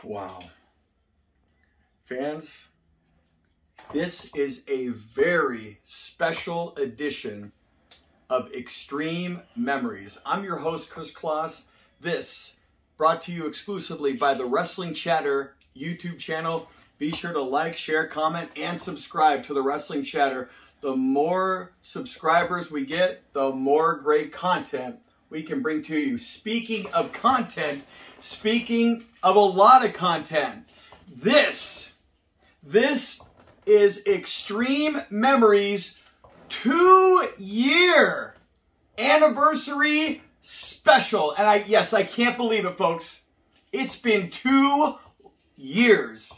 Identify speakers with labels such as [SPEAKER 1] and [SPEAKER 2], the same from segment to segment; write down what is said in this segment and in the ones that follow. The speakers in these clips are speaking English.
[SPEAKER 1] Wow. Fans, this is a very special edition of Xtreme Memories. I'm your host, Kris Kloss. This brought to you exclusively by the Wrestling Chatter YouTube channel. Be sure to like, share, comment, and subscribe to the Wrestling Chatter. The more subscribers we get, the more great content we can bring to you. Speaking of content, speaking of a lot of content, this is Xtreme Memories 2-year anniversary special. And yes, I can't believe it, folks. It's been 2 years.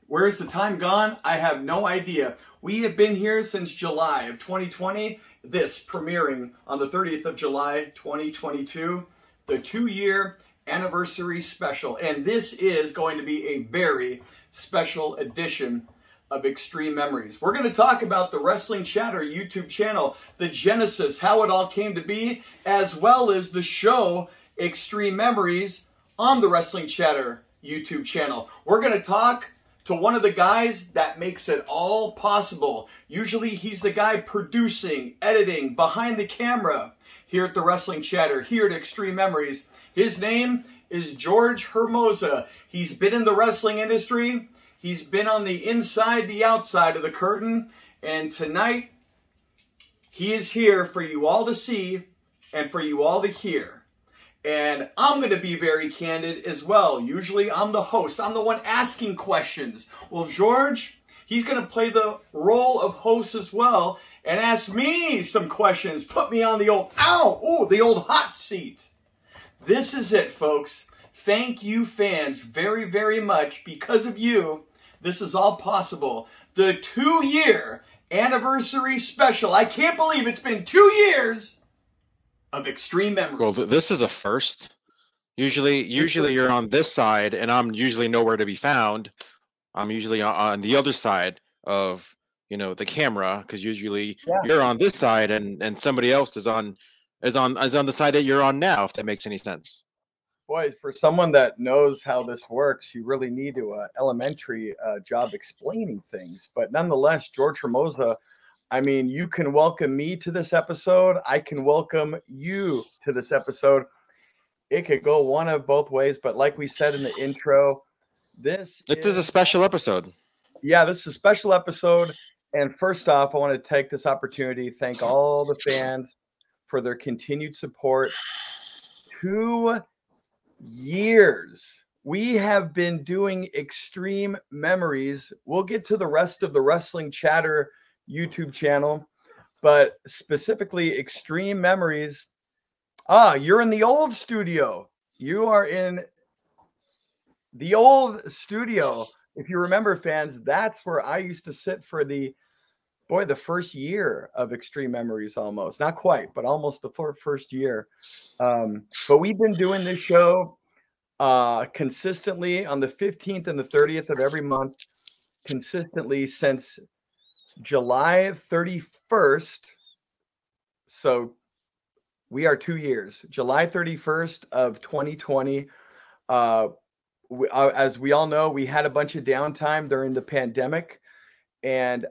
[SPEAKER 1] Where's the time gone? I have no idea. We have been here since July of 2020. This premiering on the 30th of July, 2022. The 2-year anniversary special. And this is going to be a very special edition of Xtreme Memories. We're going to talk about the Wrestling Chatter YouTube channel, the genesis, how it all came to be, as well as the show Xtreme Memories on the Wrestling Chatter YouTube channel. We're going to talk to one of the guys that makes it all possible. Usually he's the guy producing, editing, behind the camera here at the Wrestling Chatter, here at Xtreme Memories. His name is George Hermoza. He's been in the wrestling industry. He's been on the inside, the outside of the curtain. And tonight, he is here for you all to see and for you all to hear. And I'm going to be very candid as well. Usually I'm the host. I'm the one asking questions. Well, George, he's going to play the role of host as well and ask me some questions. Put me on the old, the old hot seat. This is it, folks. Thank you, fans, very, very much. Because of you, this is all possible. The 2-year anniversary special. I can't believe it's been 2 years of Xtreme Memories.
[SPEAKER 2] Well, this is a first. Usually you're on this side, and I'm usually nowhere to be found. I'm usually on the other side of, the camera, because usually you're on this side, and somebody else is on the side that you're on now. If that makes any sense.
[SPEAKER 1] Boy, for someone that knows how this works, you really need to elementary job explaining things. But nonetheless, George Hermoza, I mean, you can welcome me to this episode. I can welcome you to this episode. It could go one of both ways, but like we said in the intro, this is a
[SPEAKER 2] special episode.
[SPEAKER 1] Yeah, this is a special episode. And first off, I want to take this opportunity to thank all the fans for their continued support. 2 years. We have been doing Xtreme Memories. We'll get to the rest of the Wrestling Chatter YouTube channel, but specifically Xtreme Memories. You're in the old studio. You are in the old studio. If you remember, fans, that's where I used to sit for the first year of Xtreme Memories, almost. Not quite, but almost the first year. But we've been doing this show consistently on the 15th and the 30th of every month, consistently since July 31st. So we are 2 years. July 31st of 2020. As we all know, we had a bunch of downtime during the pandemic. And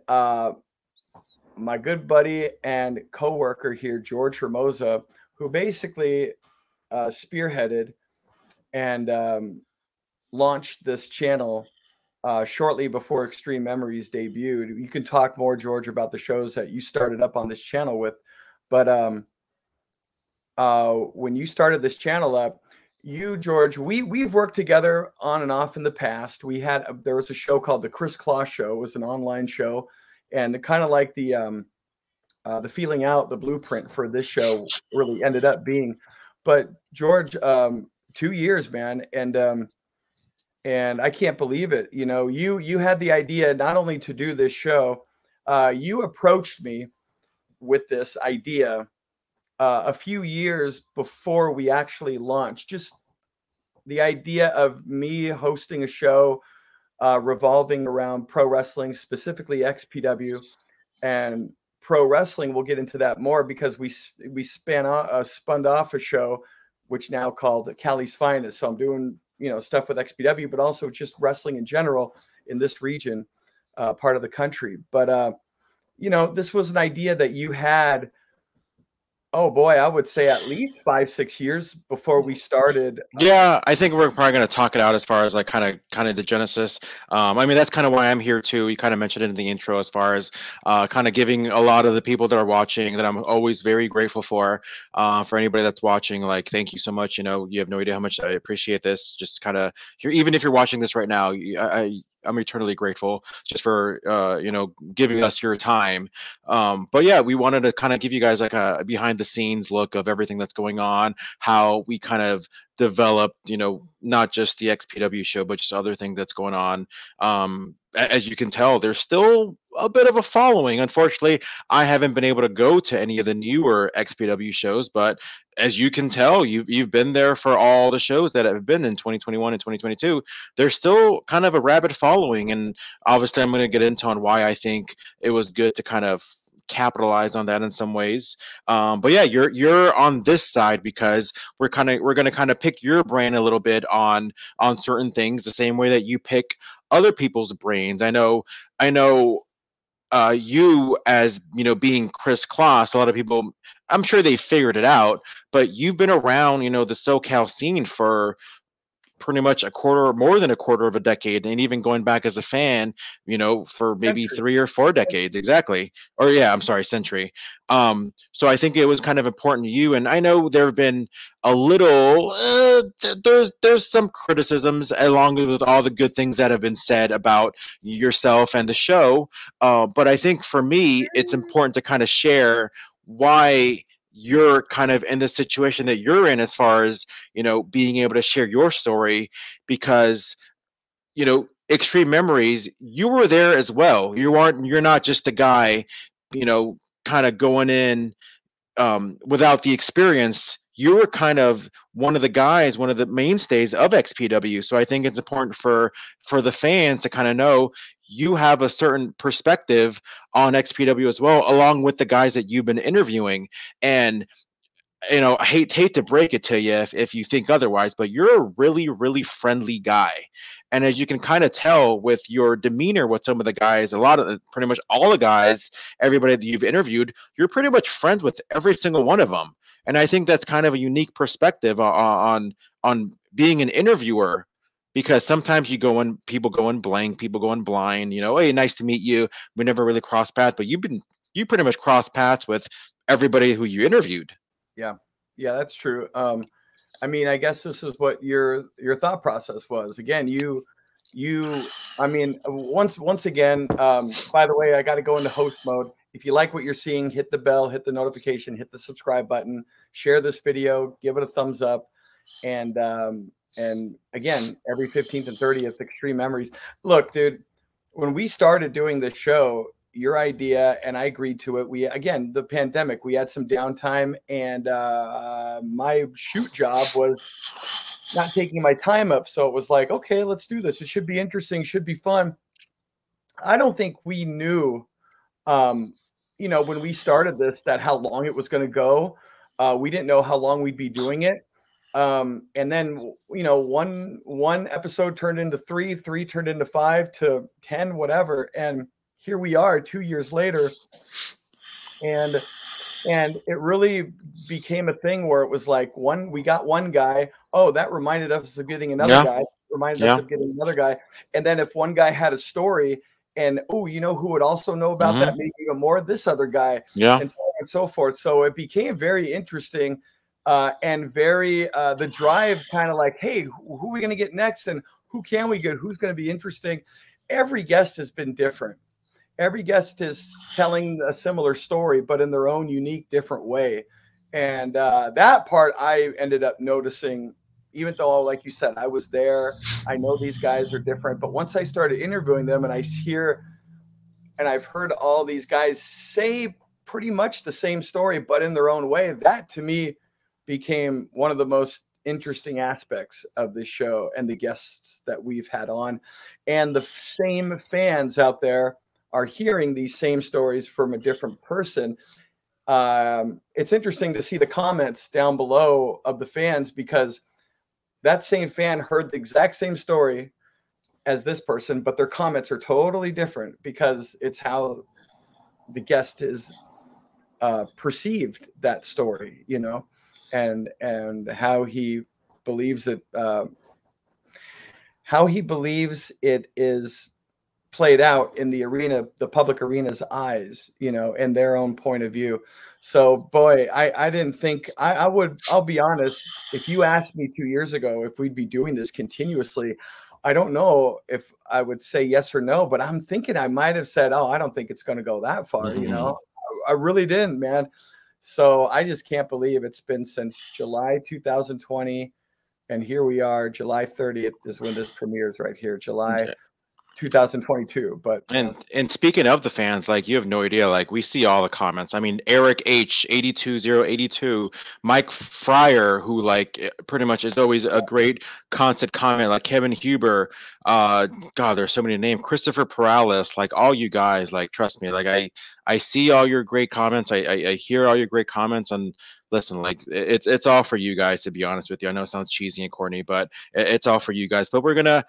[SPEAKER 1] my good buddy and co-worker here, George Hermoza, who basically spearheaded and launched this channel shortly before Xtreme Memories debuted. You can talk more, George, about the shows that you started up on this channel with. But when you started this channel up, you, George, we've worked together on and off in the past. There was a show called the Kris Kloss Show. It was an online show, and kind of like the feeling out, the blueprint for this show really ended up being. But George, 2 years, man, and I can't believe it. You had the idea not only to do this show, you approached me with this idea a few years before we actually launched. Just the idea of me hosting a show revolving around pro wrestling, specifically XPW and pro wrestling. We'll get into that more because we spun off a show which now called Cali's Finest. So I'm doing you know, stuff with XPW, but also just wrestling in general in this region, part of the country. But, you know, this was an idea that you had, oh boy, I would say at least 5-6 years before we started.
[SPEAKER 2] Yeah, I think we're probably going to talk it out as far as like kind of the genesis. I mean, that's kind of why I'm here too. You kind of mentioned it in the intro as far as kind of giving a lot of the people that are watching that I'm always very grateful for anybody that's watching. Like, thank you so much. You know, you have no idea how much I appreciate this. Just kind of here, even if you're watching this right now, I'm eternally grateful just for you know, giving us your time. But yeah, we wanted to kind of give you guys like a behind the scenes look of everything that's going on, how we kind of developed, you know, not just the XPW show, but just other things that's going on. As you can tell, there's still a bit of a following. Unfortunately, I haven't been able to go to any of the newer XPW shows, but as you can tell, you've been there for all the shows that have been in 2021 and 2022. There's still kind of a rabid following, and obviously, I'm going to get into on why I think it was good to kind of capitalize on that in some ways. But yeah, you're on this side because we're going to kind of pick your brain a little bit on certain things, the same way that you pick other people's brains. I know you, as you know, being Kris Kloss, a lot of people, I'm sure they figured it out, but you've been around, you know, the SoCal scene for pretty much a quarter, more than a quarter of a decade, and even going back as a fan, you know, for maybe
[SPEAKER 1] Century.
[SPEAKER 2] 3 or 4 decades, exactly. Or yeah, I'm sorry, century. So I think it was kind of important to you, and I know there have been a little, there's some criticisms along with all the good things that have been said about yourself and the show, but I think for me, it's important to kind of share why you're kind of in the situation that you're in as far as, you know, being able to share your story, because, you know, Xtreme Memories, you were there as well. You're not just a guy, you know, kind of going in without the experience. You were kind of one of the guys, one of the mainstays of XPW. So I think it's important for the fans to kind of know you have a certain perspective on XPW as well, along with the guys that you've been interviewing. And you know, I hate to break it to you if you think otherwise, but you're a really, really friendly guy. And as you can kind of tell with your demeanor with some of the guys, a lot of pretty much all the guys, everybody that you've interviewed, you're pretty much friends with every single one of them. And I think that's kind of a unique perspective on being an interviewer, because sometimes people go in blank, people go in blind, you know, hey, nice to meet you. We never really crossed paths, but you pretty much crossed paths with everybody who you interviewed.
[SPEAKER 1] Yeah. Yeah, that's true. I mean, I guess this is what your thought process was. Again, I mean, once again, by the way, I got to go into host mode. If you like what you're seeing, hit the bell, hit the notification, hit the subscribe button, share this video, give it a thumbs up. And again, every 15th and 30th, Xtreme Memories. Look, dude, when we started doing this show, your idea, and I agreed to it. Again, the pandemic, we had some downtime, and my shoot job was not taking my time up. So it was like, okay, let's do this. It should be interesting, should be fun. I don't think we knew, you know, when we started this, that how long it was going to go. We didn't know how long we'd be doing it. And then, you know, one episode turned into three turned into 5 to 10, whatever. And here we are 2 years later, and it really became a thing where it was like we got one guy. Oh, that reminded us of getting another guy, reminded us of getting another guy. And then if one guy had a story, and oh, you know who would also know about that maybe even more? This other guy, and so on and so forth. So it became very interesting, and very the drive kind of like, hey, who are we going to get next, and who can we get? Who's going to be interesting? Every guest has been different. Every guest is telling a similar story, but in their own unique, different way. And that part I ended up noticing, even though, like you said, I was there, I know these guys are different. But once I started interviewing them and I've heard all these guys say pretty much the same story, but in their own way, that to me became one of the most interesting aspects of this show and the guests that we've had on. And the same fans out there are hearing these same stories from a different person. It's interesting to see the comments down below of the fans, because that same fan heard the exact same story as this person, but their comments are totally different because it's how the guest is perceived that story, you know, and how he believes it, is played out in the arena, the public arena's eyes, you know, and their own point of view. So boy, I didn't think I'll be honest, if you asked me 2 years ago if we'd be doing this continuously, I don't know if I would say yes or no, but I'm thinking I might have said, oh, I don't think it's going to go that far. You know, I really didn't, man. So I just can't believe it's been since July 2020. And here we are, July 30th is when this premieres right here, July 2022. But
[SPEAKER 2] and speaking of the fans, like, you have no idea, like, we see all the comments. I mean, Eric H 82082, Mike Fryer, who like pretty much is always a great constant comment, like Kevin Huber, God, there's so many names, Christopher Perales, like all you guys, like, trust me, like I see all your great comments, I hear all your great comments, and listen, like, it's all for you guys, to be honest with you. I know it sounds cheesy and corny, but it's all for you guys. But we're gonna,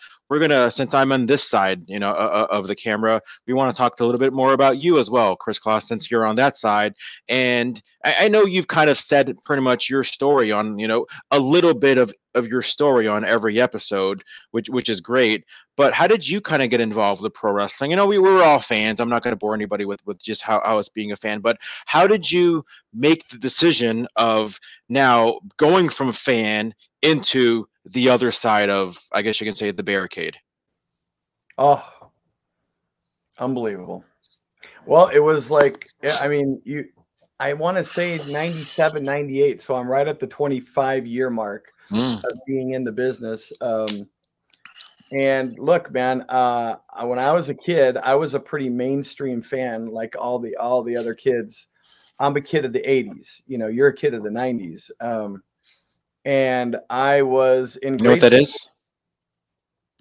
[SPEAKER 2] since I'm on this side, you know, of the camera, we want to talk a little bit more about you as well, Kris Kloss, since you're on that side. And I know you've kind of said pretty much your story on, you know, a little bit of your story on every episode, which is great. But how did you kind of get involved with pro wrestling? You know, we were all fans. I'm not going to bore anybody with just how I was being a fan, but how did you make the decision of now going from fan into the other side of, I guess you can say, the barricade?
[SPEAKER 1] Oh, unbelievable. Well, it was like, I mean, I want to say 97, 98. So I'm right at the 25-year mark of being in the business. And look, man, when I was a kid, I was a pretty mainstream fan, like all the other kids. I'm a kid of the 80s. You know, you're a kid of the 90s. And I was in.
[SPEAKER 2] You know what that is?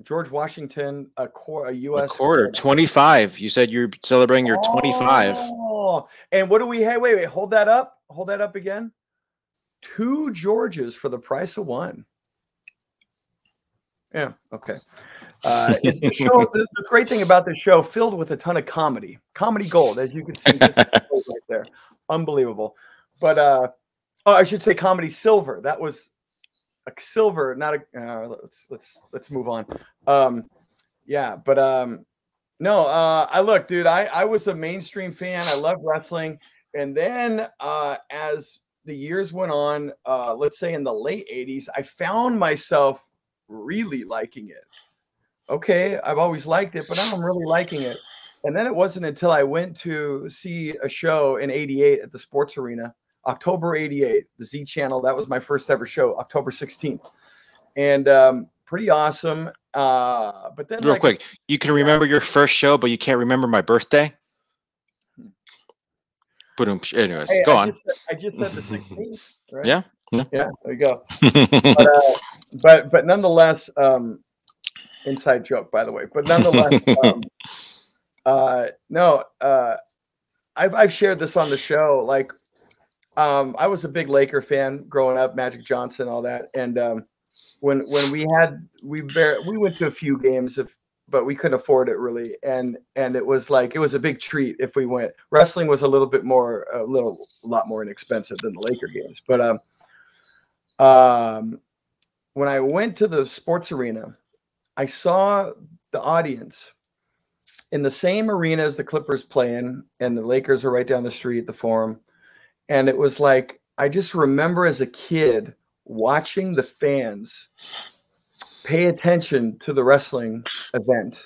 [SPEAKER 1] George Washington, a U.S.
[SPEAKER 2] quarter, 25. You said you're celebrating your 25.
[SPEAKER 1] Oh, and what do we have? Wait, hold that up. Hold that up again. 2 Georges for the price of 1. Yeah. Okay. The show. The great thing about this show, filled with a ton of comedy gold, as you can see this right there, unbelievable. But oh, I should say comedy silver. That was a silver, not a. Let's move on. Yeah, but no. I look, dude. I was a mainstream fan. I love wrestling, and then as the years went on, let's say in the late 80s, I found myself really liking it. Okay, I've always liked it, but now I'm really liking it. And then it wasn't until I went to see a show in '88 at the Sports Arena, October '88, the Z Channel. That was my first ever show, October 16th, and pretty awesome. But then,
[SPEAKER 2] real quick, you can remember your first show, but you can't remember my birthday. But anyways,
[SPEAKER 1] hey,
[SPEAKER 2] go on.
[SPEAKER 1] I just said the 16th, right?
[SPEAKER 2] Yeah.
[SPEAKER 1] Yeah, there you go. But nonetheless, inside joke, by the way. But nonetheless, no, I've shared this on the show. Like, I was a big Laker fan growing up, Magic Johnson, all that. And when we went to a few games, but we couldn't afford it really. And it was like, it was a big treat if we went. Wrestling was a lot more inexpensive than the Laker games. But when I went to the Sports Arena, I saw the audience in the same arena as the Clippers playing, and the Lakers are right down the street, the Forum. And it was like, I just remember as a kid watching the fans pay attention to the wrestling event.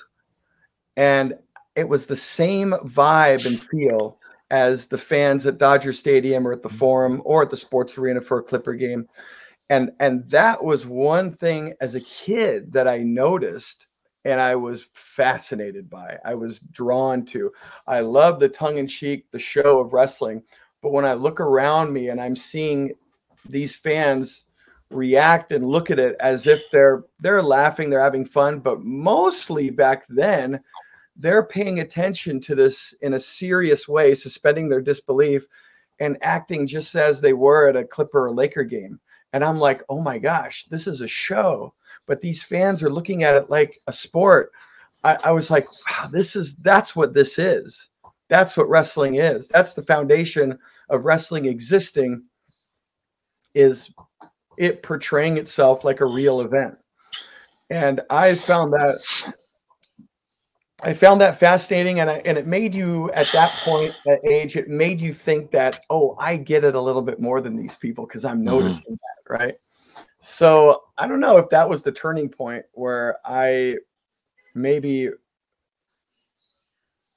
[SPEAKER 1] And it was the same vibe and feel as the fans at Dodger Stadium or at the Forum or at the Sports Arena for a Clipper game. And that was one thing as a kid that I noticed and I was fascinated by. I was drawn to. I love the tongue-in-cheek, the show of wrestling. But when I look around me and I'm seeing these fans react and look at it as if they're laughing, they're having fun, but mostly back then, they're paying attention to this in a serious way, suspending their disbelief and acting just as they were at a Clipper or Laker game.
[SPEAKER 3] And I'm like, oh my gosh, this is a show, but these fans are looking at it like a sport. I was like, wow, that's what this is. That's what wrestling is. That's the foundation of wrestling existing, is it portraying itself like a real event. And I found that fascinating, and it made you, at that point, that age, it made you think that, oh, I get it a little bit more than these people because I'm noticing that, right? So I don't know if that was the turning point where I maybe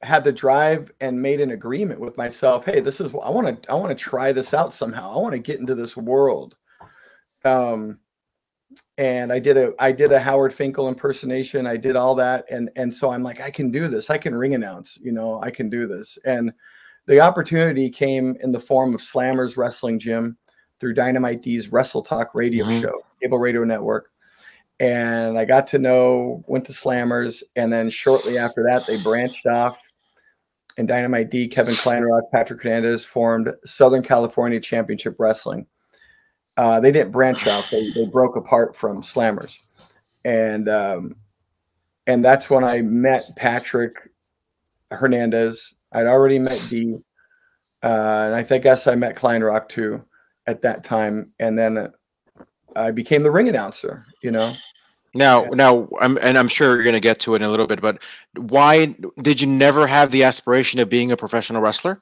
[SPEAKER 3] had the drive and made an agreement with myself. Hey, this is, I want to try this out somehow. I want to get into this world. And I did a Howard Finkel impersonation. I did all that. And so I'm like, I can do this. I can ring announce, you know, I can do this. And the opportunity came in the form of Slammers Wrestling Gym through Dynamite D's Wrestle Talk radio show, cable radio network. And I got to know, went to Slammers. And then shortly after that, they branched off, and Dynamite D, Kevin Kleinrock, Patrick Hernandez formed Southern California Championship Wrestling. They didn't branch out. They broke apart from Slammers. And that's when I met Patrick Hernandez. I'd already met D. And I guess I met Kleinrock too at that time. And then I became the ring announcer, you know.
[SPEAKER 2] Now, I'm sure you're going to get to it in a little bit, but why did you never have the aspiration of being a professional wrestler?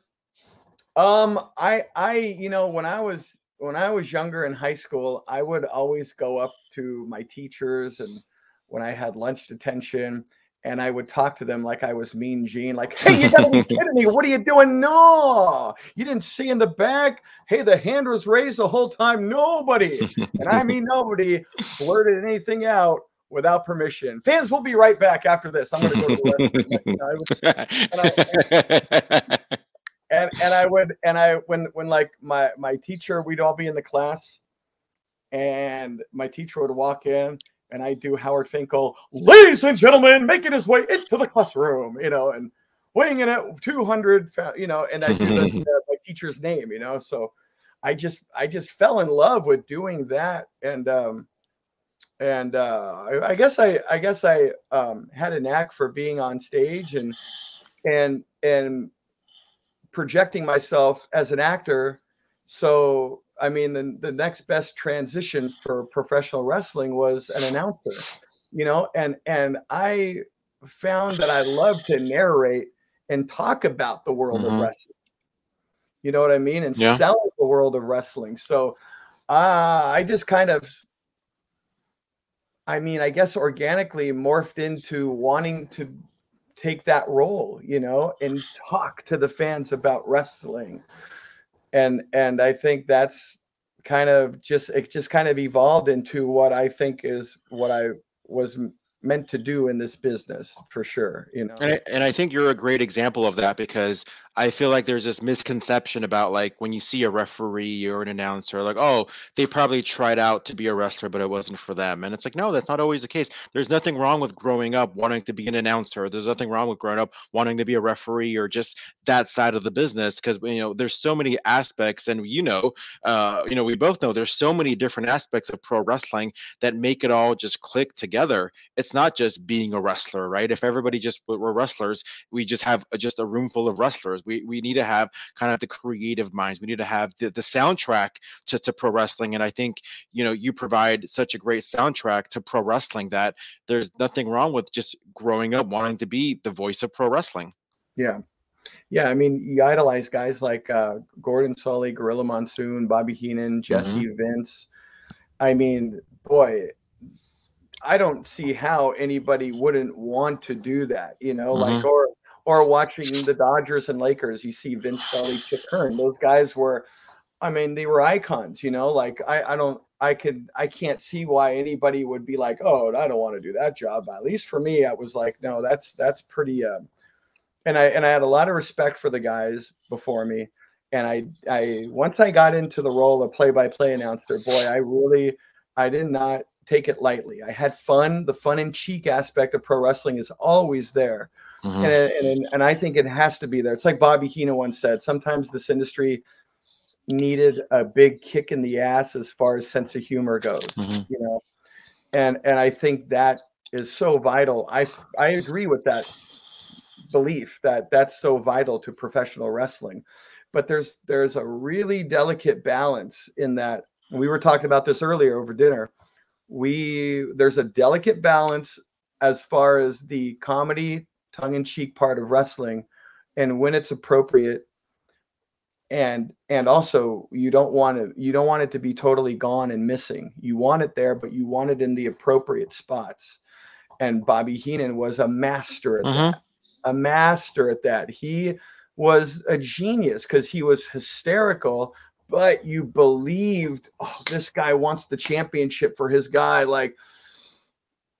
[SPEAKER 3] You know, when I was younger in high school, I would always go up to my teachers, and when I had lunch detention, and I would talk to them like I was Mean Gene, like, hey, you gotta be kidding me. What are you doing? No, you didn't see in the back. Hey, the hand was raised the whole time. Nobody, and I mean nobody, blurted anything out without permission. Fans, will be right back after this. I'm going to go to the restroom. When like my teacher, we'd all be in the class, and my teacher would walk in, and I do Howard Finkel, ladies and gentlemen, making his way into the classroom, you know, and weighing in at 200, you know, and I do my teacher's name, you know. So I just fell in love with doing that, and I guess I had a knack for being on stage and projecting myself as an actor. So I mean, the next best transition for professional wrestling was an announcer, you know, and I found that I love to narrate and talk about the world of wrestling. You know what I mean? And sell the world of wrestling. So I just kind of, I mean, I guess organically morphed into wanting to take that role, you know, and talk to the fans about wrestling. And I think that's kind of it just kind of evolved into what I think is what I was meant to do in this business, for sure, you know.
[SPEAKER 2] And I think you're a great example of that, because I feel like there's this misconception about, like, when you see a referee or an announcer, like, oh, they probably tried out to be a wrestler, but it wasn't for them. And it's like, no, that's not always the case. There's nothing wrong with growing up wanting to be an announcer. There's nothing wrong with growing up wanting to be a referee, or just that side of the business, because, you know, there's so many aspects, and you know, we both know there's so many different aspects of pro wrestling that make it all just click together. It's not just being a wrestler, right? If everybody just were wrestlers, we just have just a room full of wrestlers. We need to have kind of the creative minds. We need to have the soundtrack to pro wrestling. And I think, you know, you provide such a great soundtrack to pro wrestling that there's nothing wrong with just growing up wanting to be the voice of pro wrestling.
[SPEAKER 3] Yeah. Yeah. I mean, you idolize guys like Gordon Sully, Gorilla Monsoon, Bobby Heenan, Jesse, Vince. I mean, boy, I don't see how anybody wouldn't want to do that, you know, like, or watching the Dodgers and Lakers, you see Vince Scully, Chick Hearn. Those guys were, I mean, they were icons, you know, like I can't see why anybody would be like, oh, I don't want to do that job. At least for me, I was like, no, that's pretty, and I had a lot of respect for the guys before me. And I once I got into the role of play-by-play announcer, boy, I did not take it lightly. I had fun. The fun and cheek aspect of pro wrestling is always there. And I think it has to be there. It's like Bobby Heenan once said, sometimes this industry needed a big kick in the ass as far as sense of humor goes, you know, and I think that is so vital. I agree with that belief that that's so vital to professional wrestling, but there's a really delicate balance in that. We were talking about this earlier over dinner. There's a delicate balance as far as the comedy, tongue-in-cheek part of wrestling, and when it's appropriate. And also you don't want it to be totally gone and missing. You want it there, but you want it in the appropriate spots. And Bobby Heenan was a master at that. A master at that. He was a genius because he was hysterical, but you believed, oh, this guy wants the championship for his guy. Like,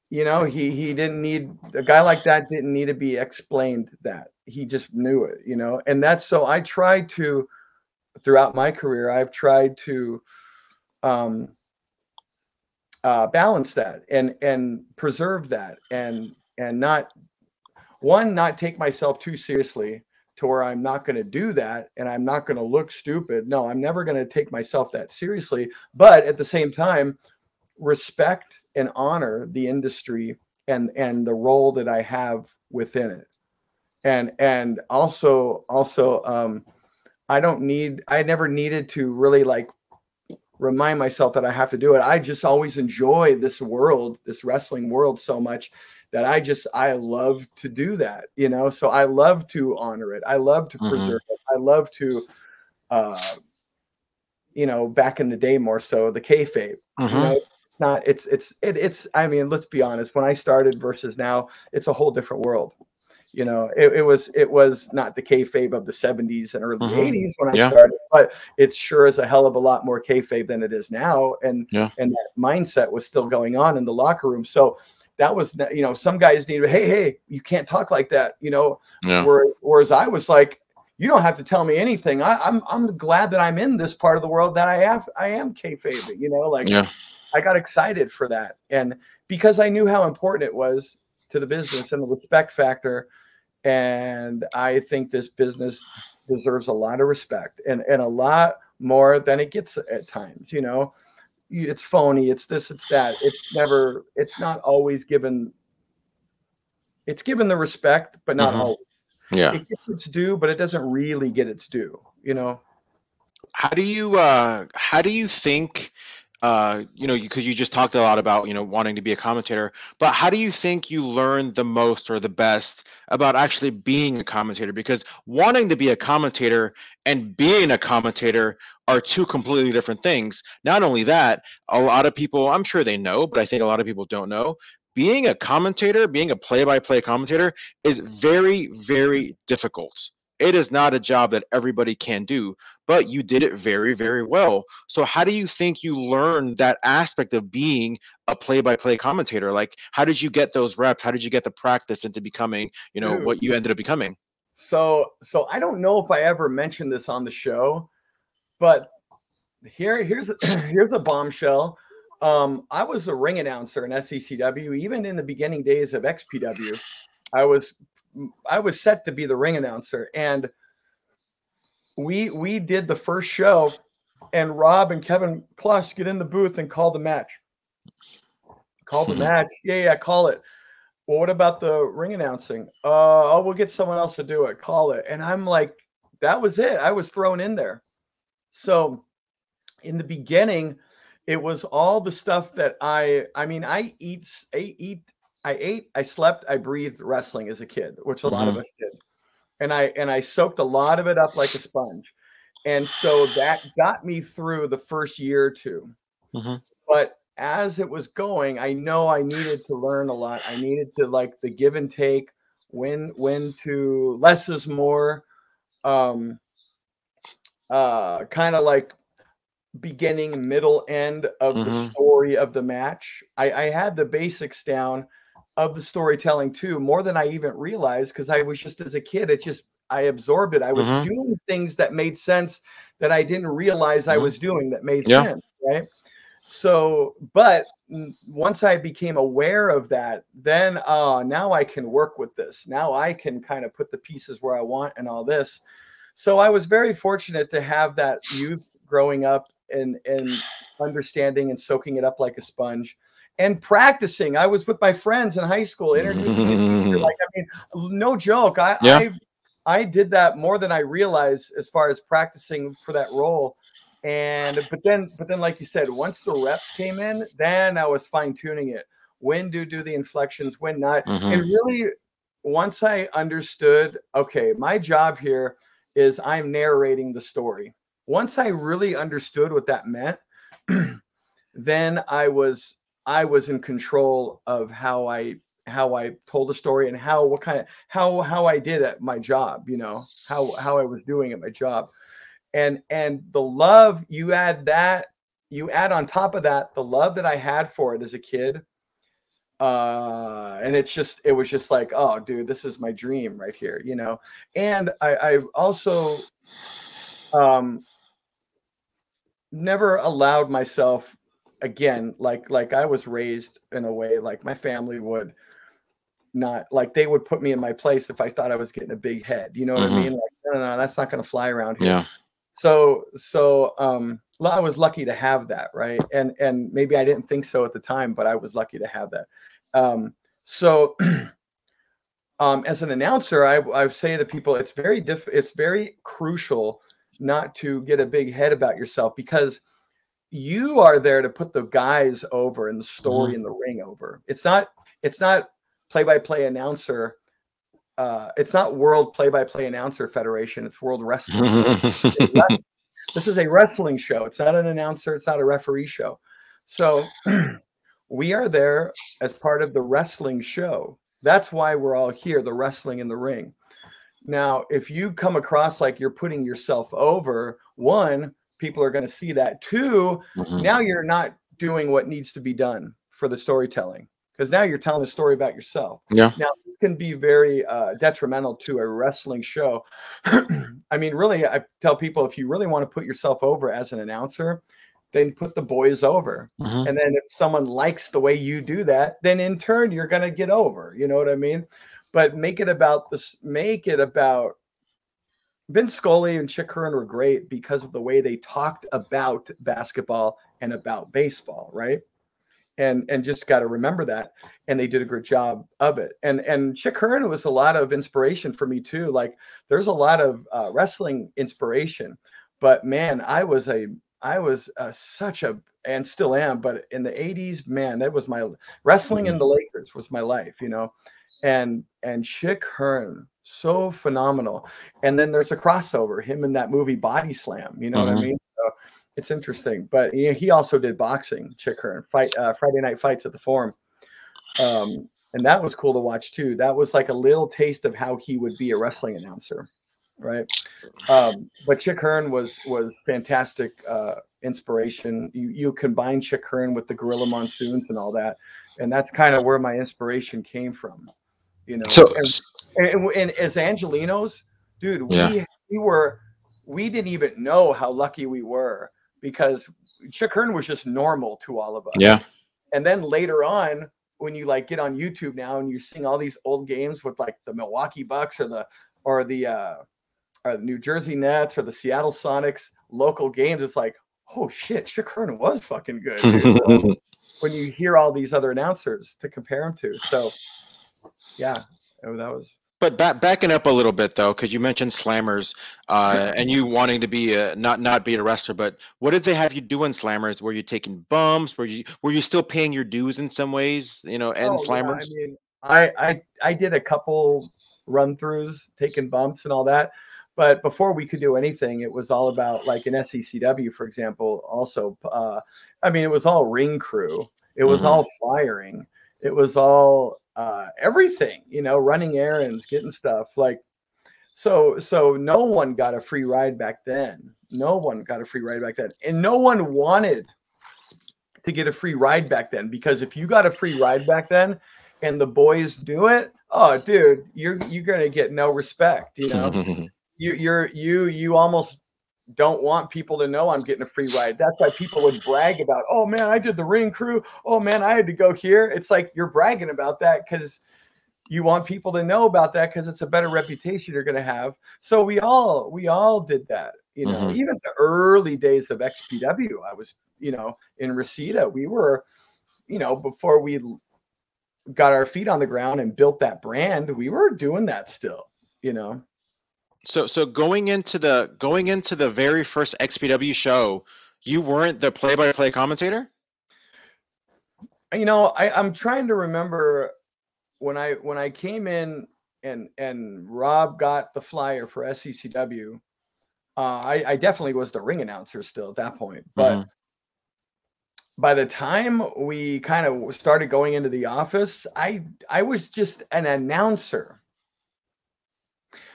[SPEAKER 3] you know, he didn't need, a guy like that didn't need to be explained that. He just knew it, you know. And that's, so I tried to, throughout my career, I've tried to balance that and preserve that and not take myself too seriously to where I'm not going to do that and I'm not going to look stupid. No, I'm never going to take myself that seriously. But at the same time, respect and honor the industry and the role that I have within it. And also I never needed to really like remind myself that I have to do it. I just always enjoy this world, this wrestling world so much that I love to do that, you know? So I love to honor it. I love to preserve it. I love to, you know, back in the day, more so the kayfabe, you know, it's, I mean, let's be honest, when I started versus now, it's a whole different world. You know, it was not the kayfabe of the 70s and early 80s when I started, but it's sure is a hell of a lot more kayfabe than it is now. And that mindset was still going on in the locker room. So that was, you know, some guys needed, hey, you can't talk like that, you know, whereas I was like, you don't have to tell me anything. I'm glad that I'm in this part of the world that I am kayfabe, you know, like I got excited for that. And because I knew how important it was to the business and the respect factor. And I think this business deserves a lot of respect and a lot more than it gets at times, you know. It's phony, it's this, it's that. It's not always given. It's given the respect, but not always. Yeah. It gets its due, but it doesn't really get its due, you know.
[SPEAKER 2] How do you think, you know, because you just talked a lot about, you know, wanting to be a commentator, but how do you think you learn the most or the best about actually being a commentator? Because wanting to be a commentator and being a commentator are two completely different things. Not only that, a lot of people, I'm sure they know, but I think a lot of people don't know, being a commentator, being a play-by-play commentator is very, very difficult. It is not a job that everybody can do, but you did it very, very well. So how do you think you learned that aspect of being a play-by-play commentator? Like, how did you get those reps? How did you get the practice into becoming, you know, what you ended up becoming?
[SPEAKER 3] So I don't know if I ever mentioned this on the show, but here's a bombshell. I was a ring announcer in SECW, even in the beginning days of XPW. I was set to be the ring announcer, and we did the first show, and Rob and Kevin Kloss get in the booth and call the match. Call the match. Yeah, call it. Well, what about the ring announcing? Oh, we'll get someone else to do it. Call it. And I'm like, that was it. I was thrown in there. So in the beginning, it was all the stuff that I ate, I slept, I breathed wrestling as a kid, which a lot of us did. And I soaked a lot of it up like a sponge. And so that got me through the first year or two. But as it was going, I know I needed to learn a lot. I needed to, like, the give and take, when to less is more, kind of like beginning, middle, end of the story of the match. I had the basics down of the storytelling too, more than I even realized, because I was just, as a kid, I absorbed it. I was doing things that made sense that I didn't realize I was doing that made sense, right? So, but once I became aware of that, then now I can work with this. Now I can kind of put the pieces where I want and all this. So I was very fortunate to have that youth growing up and understanding and soaking it up like a sponge and practicing. I was with my friends in high school introducing the teacher. Like, I mean, no joke. I did that more than I realized as far as practicing for that role. But then like you said, once the reps came in, then I was fine tuning it. When to do the inflections, when not. And really, once I understood, okay, my job here is I'm narrating the story. Once I really understood what that meant, then I was in control of how I told the story and how I did at my job, you know, how I was doing at my job. And the love you add on top of that, the love that I had for it as a kid. And it was just like, oh dude, this is my dream right here, you know? And I also, never allowed myself, again, like I was raised in a way, like my family would not, like they would put me in my place if I thought I was getting a big head, you know what I mean? Like, no, that's not going to fly around here.
[SPEAKER 2] Yeah.
[SPEAKER 3] So I was lucky to have that, right? And maybe I didn't think so at the time, but I was lucky to have that. As an announcer, I say to people, it's very crucial not to get a big head about yourself, because you are there to put the guys over and the story in the ring over. It's not play-by-play announcer. It's not World Play-by-Play Announcer Federation. It's World Wrestling. This is a wrestling show. It's not an announcer. It's not a referee show. So we are there as part of the wrestling show. That's why we're all here, the wrestling in the ring. Now, if you come across like you're putting yourself over, one, people are going to see that. Two, now you're not doing what needs to be done for the storytelling, because now you're telling a story about yourself.
[SPEAKER 2] Yeah.
[SPEAKER 3] Now, this can be very detrimental to a wrestling show. I mean, really, I tell people, if you really want to put yourself over as an announcer, then put the boys over. And then if someone likes the way you do that, then in turn, you're going to get over. You know what I mean? But make it about Vince Scully and Chick Hearn were great because of the way they talked about basketball and about baseball, right? And just got to remember that. And they did a good job of it. And Chick Hearn was a lot of inspiration for me too. Like, there's a lot of wrestling inspiration, but man, I was such a, and still am, but in the 80s, man, that was my wrestling in the Lakers was my life, you know? And Chick Hearn, so phenomenal. And then there's a crossover, him in that movie Body Slam, you know what I mean? So it's interesting. But he also did boxing, Chick Hearn, Friday Night Fights at the Forum. And that was cool to watch too. That was like a little taste of how he would be a wrestling announcer, right? But Chick Hearn was fantastic inspiration. You combine Chick Hearn with the Gorilla Monsoons and all that, and that's kind of where my inspiration came from, you know.
[SPEAKER 2] So,
[SPEAKER 3] and as Angelinos, dude, we didn't even know how lucky we were, because Chick Hearn was just normal to all of us.
[SPEAKER 2] Yeah.
[SPEAKER 3] And then later on, when you like get on YouTube now and you're seeing all these old games with like the Milwaukee Bucks or the New Jersey Nets or the Seattle Sonics local games, it's like, oh shit, Chick Hearn was fucking good, dude. When you hear all these other announcers to compare him to. So yeah, that was.
[SPEAKER 2] But backing up a little bit though, because you mentioned slammers, and you wanting to be not be a wrestler, but what did they have you do in slammers? Were you taking bumps? Were you still paying your dues in some ways? You know, and slammers.
[SPEAKER 3] Yeah, I mean, I did a couple run throughs, taking bumps and all that. But before we could do anything, it was all about, like in SECW, for example, also, I mean, it was all ring crew. It was all flyering. It was all everything, you know, running errands, getting stuff. Like, so no one got a free ride back then. No one got a free ride back then. And no one wanted to get a free ride back then, because if you got a free ride back then and the boys do it, oh, dude, you're going to get no respect, you know? You almost don't want people to know I'm getting a free ride. That's why people would brag about, oh man, I did the ring crew. Oh man, I had to go here. It's like you're bragging about that because you want people to know about that because it's a better reputation you're going to have. So we all did that, you know. Even the early days of XPW, I was, you know, in Reseda, we were, you know, before we got our feet on the ground and built that brand, we were doing that still, you know.
[SPEAKER 2] So going into the very first XPW show, you weren't the play-by-play commentator?
[SPEAKER 3] You know, I'm trying to remember when I came in and Rob got the flyer for SCCW. I definitely was the ring announcer still at that point, but by the time we kind of started going into the office, I was just an announcer.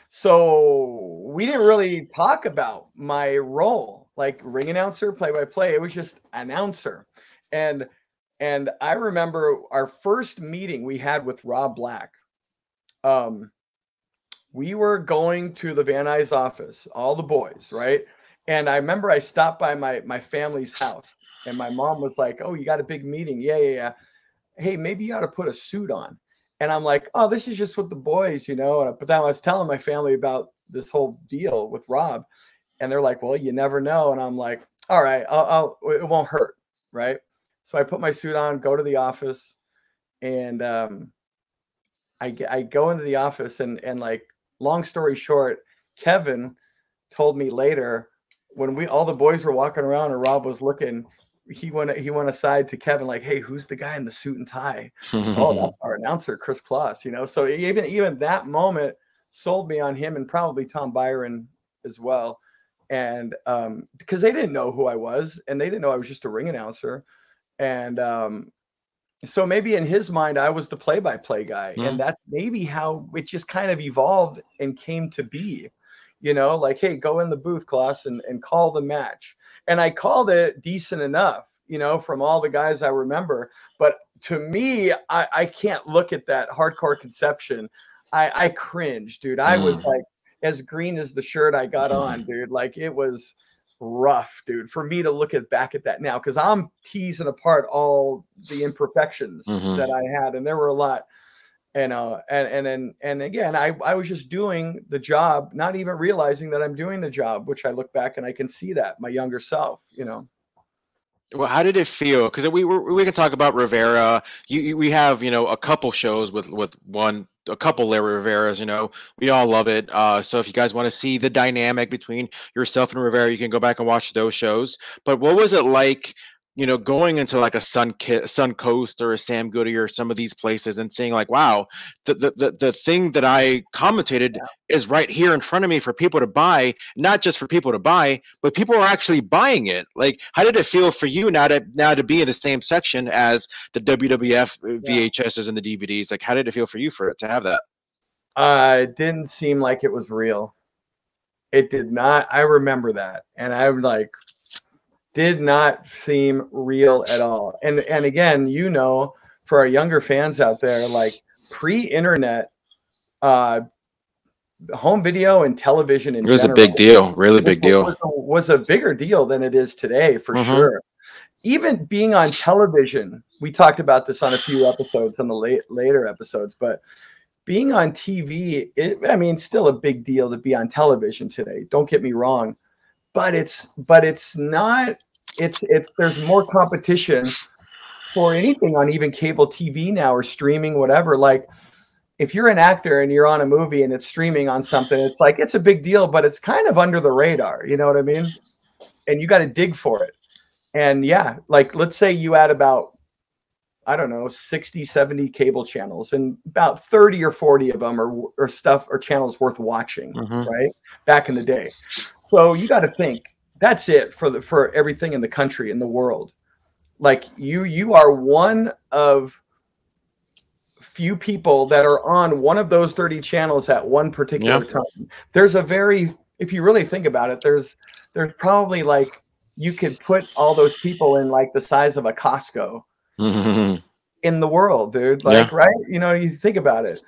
[SPEAKER 3] So we didn't really talk about my role, like ring announcer, play-by-play. It was just announcer. And I remember our first meeting we had with Rob Black. We were going to the Van Nuys office, all the boys, right? And I remember I stopped by my family's house, and my mom was like, "Oh, you got a big meeting? Yeah. Hey, maybe you ought to put a suit on." And I'm like, "Oh, this is just with the boys, you know." But then I was telling my family about this whole deal with Rob, and they're like, "Well, you never know." And I'm like, "All right, it won't hurt, right?" So I put my suit on, go to the office, and I go into the office, and like, long story short, Kevin told me later, when all the boys were walking around and Rob was looking, he went aside to Kevin like, "Hey, who's the guy in the suit and tie?" "Oh, that's our announcer, Kris Kloss," you know. So even that moment sold me on him, and probably Tom Byron as well. And because they didn't know who I was, and they didn't know I was just a ring announcer. And so maybe in his mind, I was the play-by-play guy. And that's maybe how it just kind of evolved and came to be, you know, like, "Hey, go in the booth, Kloss, and call the match." And I called it decent enough, you know, from all the guys I remember. But to me, I can't look at that hardcore conception. I cringe, dude. I was like as green as the shirt I got on, dude. Like, it was rough, dude, for me to look back at that now, because I'm teasing apart all the imperfections that I had, and there were a lot. And again, I was just doing the job, not even realizing that I'm doing the job, which I look back and I can see that my younger self, you know.
[SPEAKER 2] Well, how did it feel? Because we can talk about Rivera. We have, you know, a couple shows with a couple Larry Riveras. You know, we all love it. So if you guys want to see the dynamic between yourself and Rivera, you can go back and watch those shows. But what was it like, you know, going into like a Suncoast or a Sam Goody or some of these places and seeing like, wow, the thing that I commentated is right here in front of me for people to buy, not just for people to buy, but people are actually buying it. Like, how did it feel for you now to be in the same section as the WWF VHSs and the DVDs? Like, how did it feel for you to have that?
[SPEAKER 3] It didn't seem like it was real. It did not. I remember that, and I'm like, did not seem real at all. And again, you know, for our younger fans out there, like pre-internet, home video and television in general,
[SPEAKER 2] it was a big deal, really big deal.
[SPEAKER 3] Was a bigger deal than it is today, for sure. Even being on television, we talked about this on a few episodes, on the later episodes, but being on TV, I mean, still a big deal to be on television today. Don't get me wrong, but it's not. There's more competition for anything on even cable TV now, or streaming, whatever. Like, if you're an actor and you're on a movie and it's streaming on something, it's like, it's a big deal, but it's kind of under the radar. You know what I mean? And you got to dig for it. And yeah, like, let's say you add about, I don't know, 60, 70 cable channels, and about 30 or 40 of them are stuff or channels worth watching, right? Back in the day. So you got to think, that's it for everything in the country, in the world. Like, you are one of few people that are on one of those 30 channels at one particular time. There's if you really think about it, there's probably, like, you could put all those people in like the size of a Costco in the world, dude. Like, right? You know, you think about it.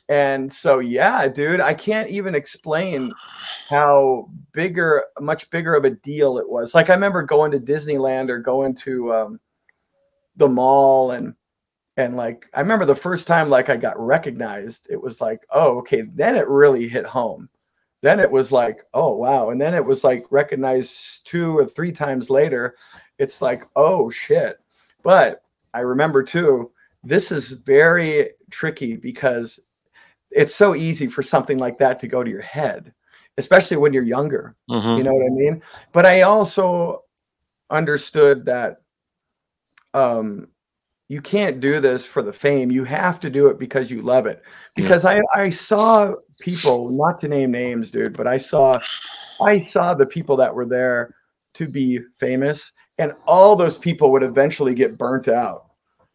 [SPEAKER 3] And so, yeah, dude, I can't even explain how much bigger of a deal it was. Like, I remember going to Disneyland or going to the mall, and And like, I remember the first time like I got recognized, it was like, oh, okay. Then it really hit home. Then it was like, oh, wow. And then it was like recognized 2 or 3 times later. It's like, oh, shit. But I remember too, this is very tricky because it's so easy for something like that to go to your head, especially when you're younger. You know what I mean? But I also understood that you can't do this for the fame. You have to do it because you love it. Because I saw people, not to name names, dude, but I saw the people that were there to be famous, and all those people would eventually get burnt out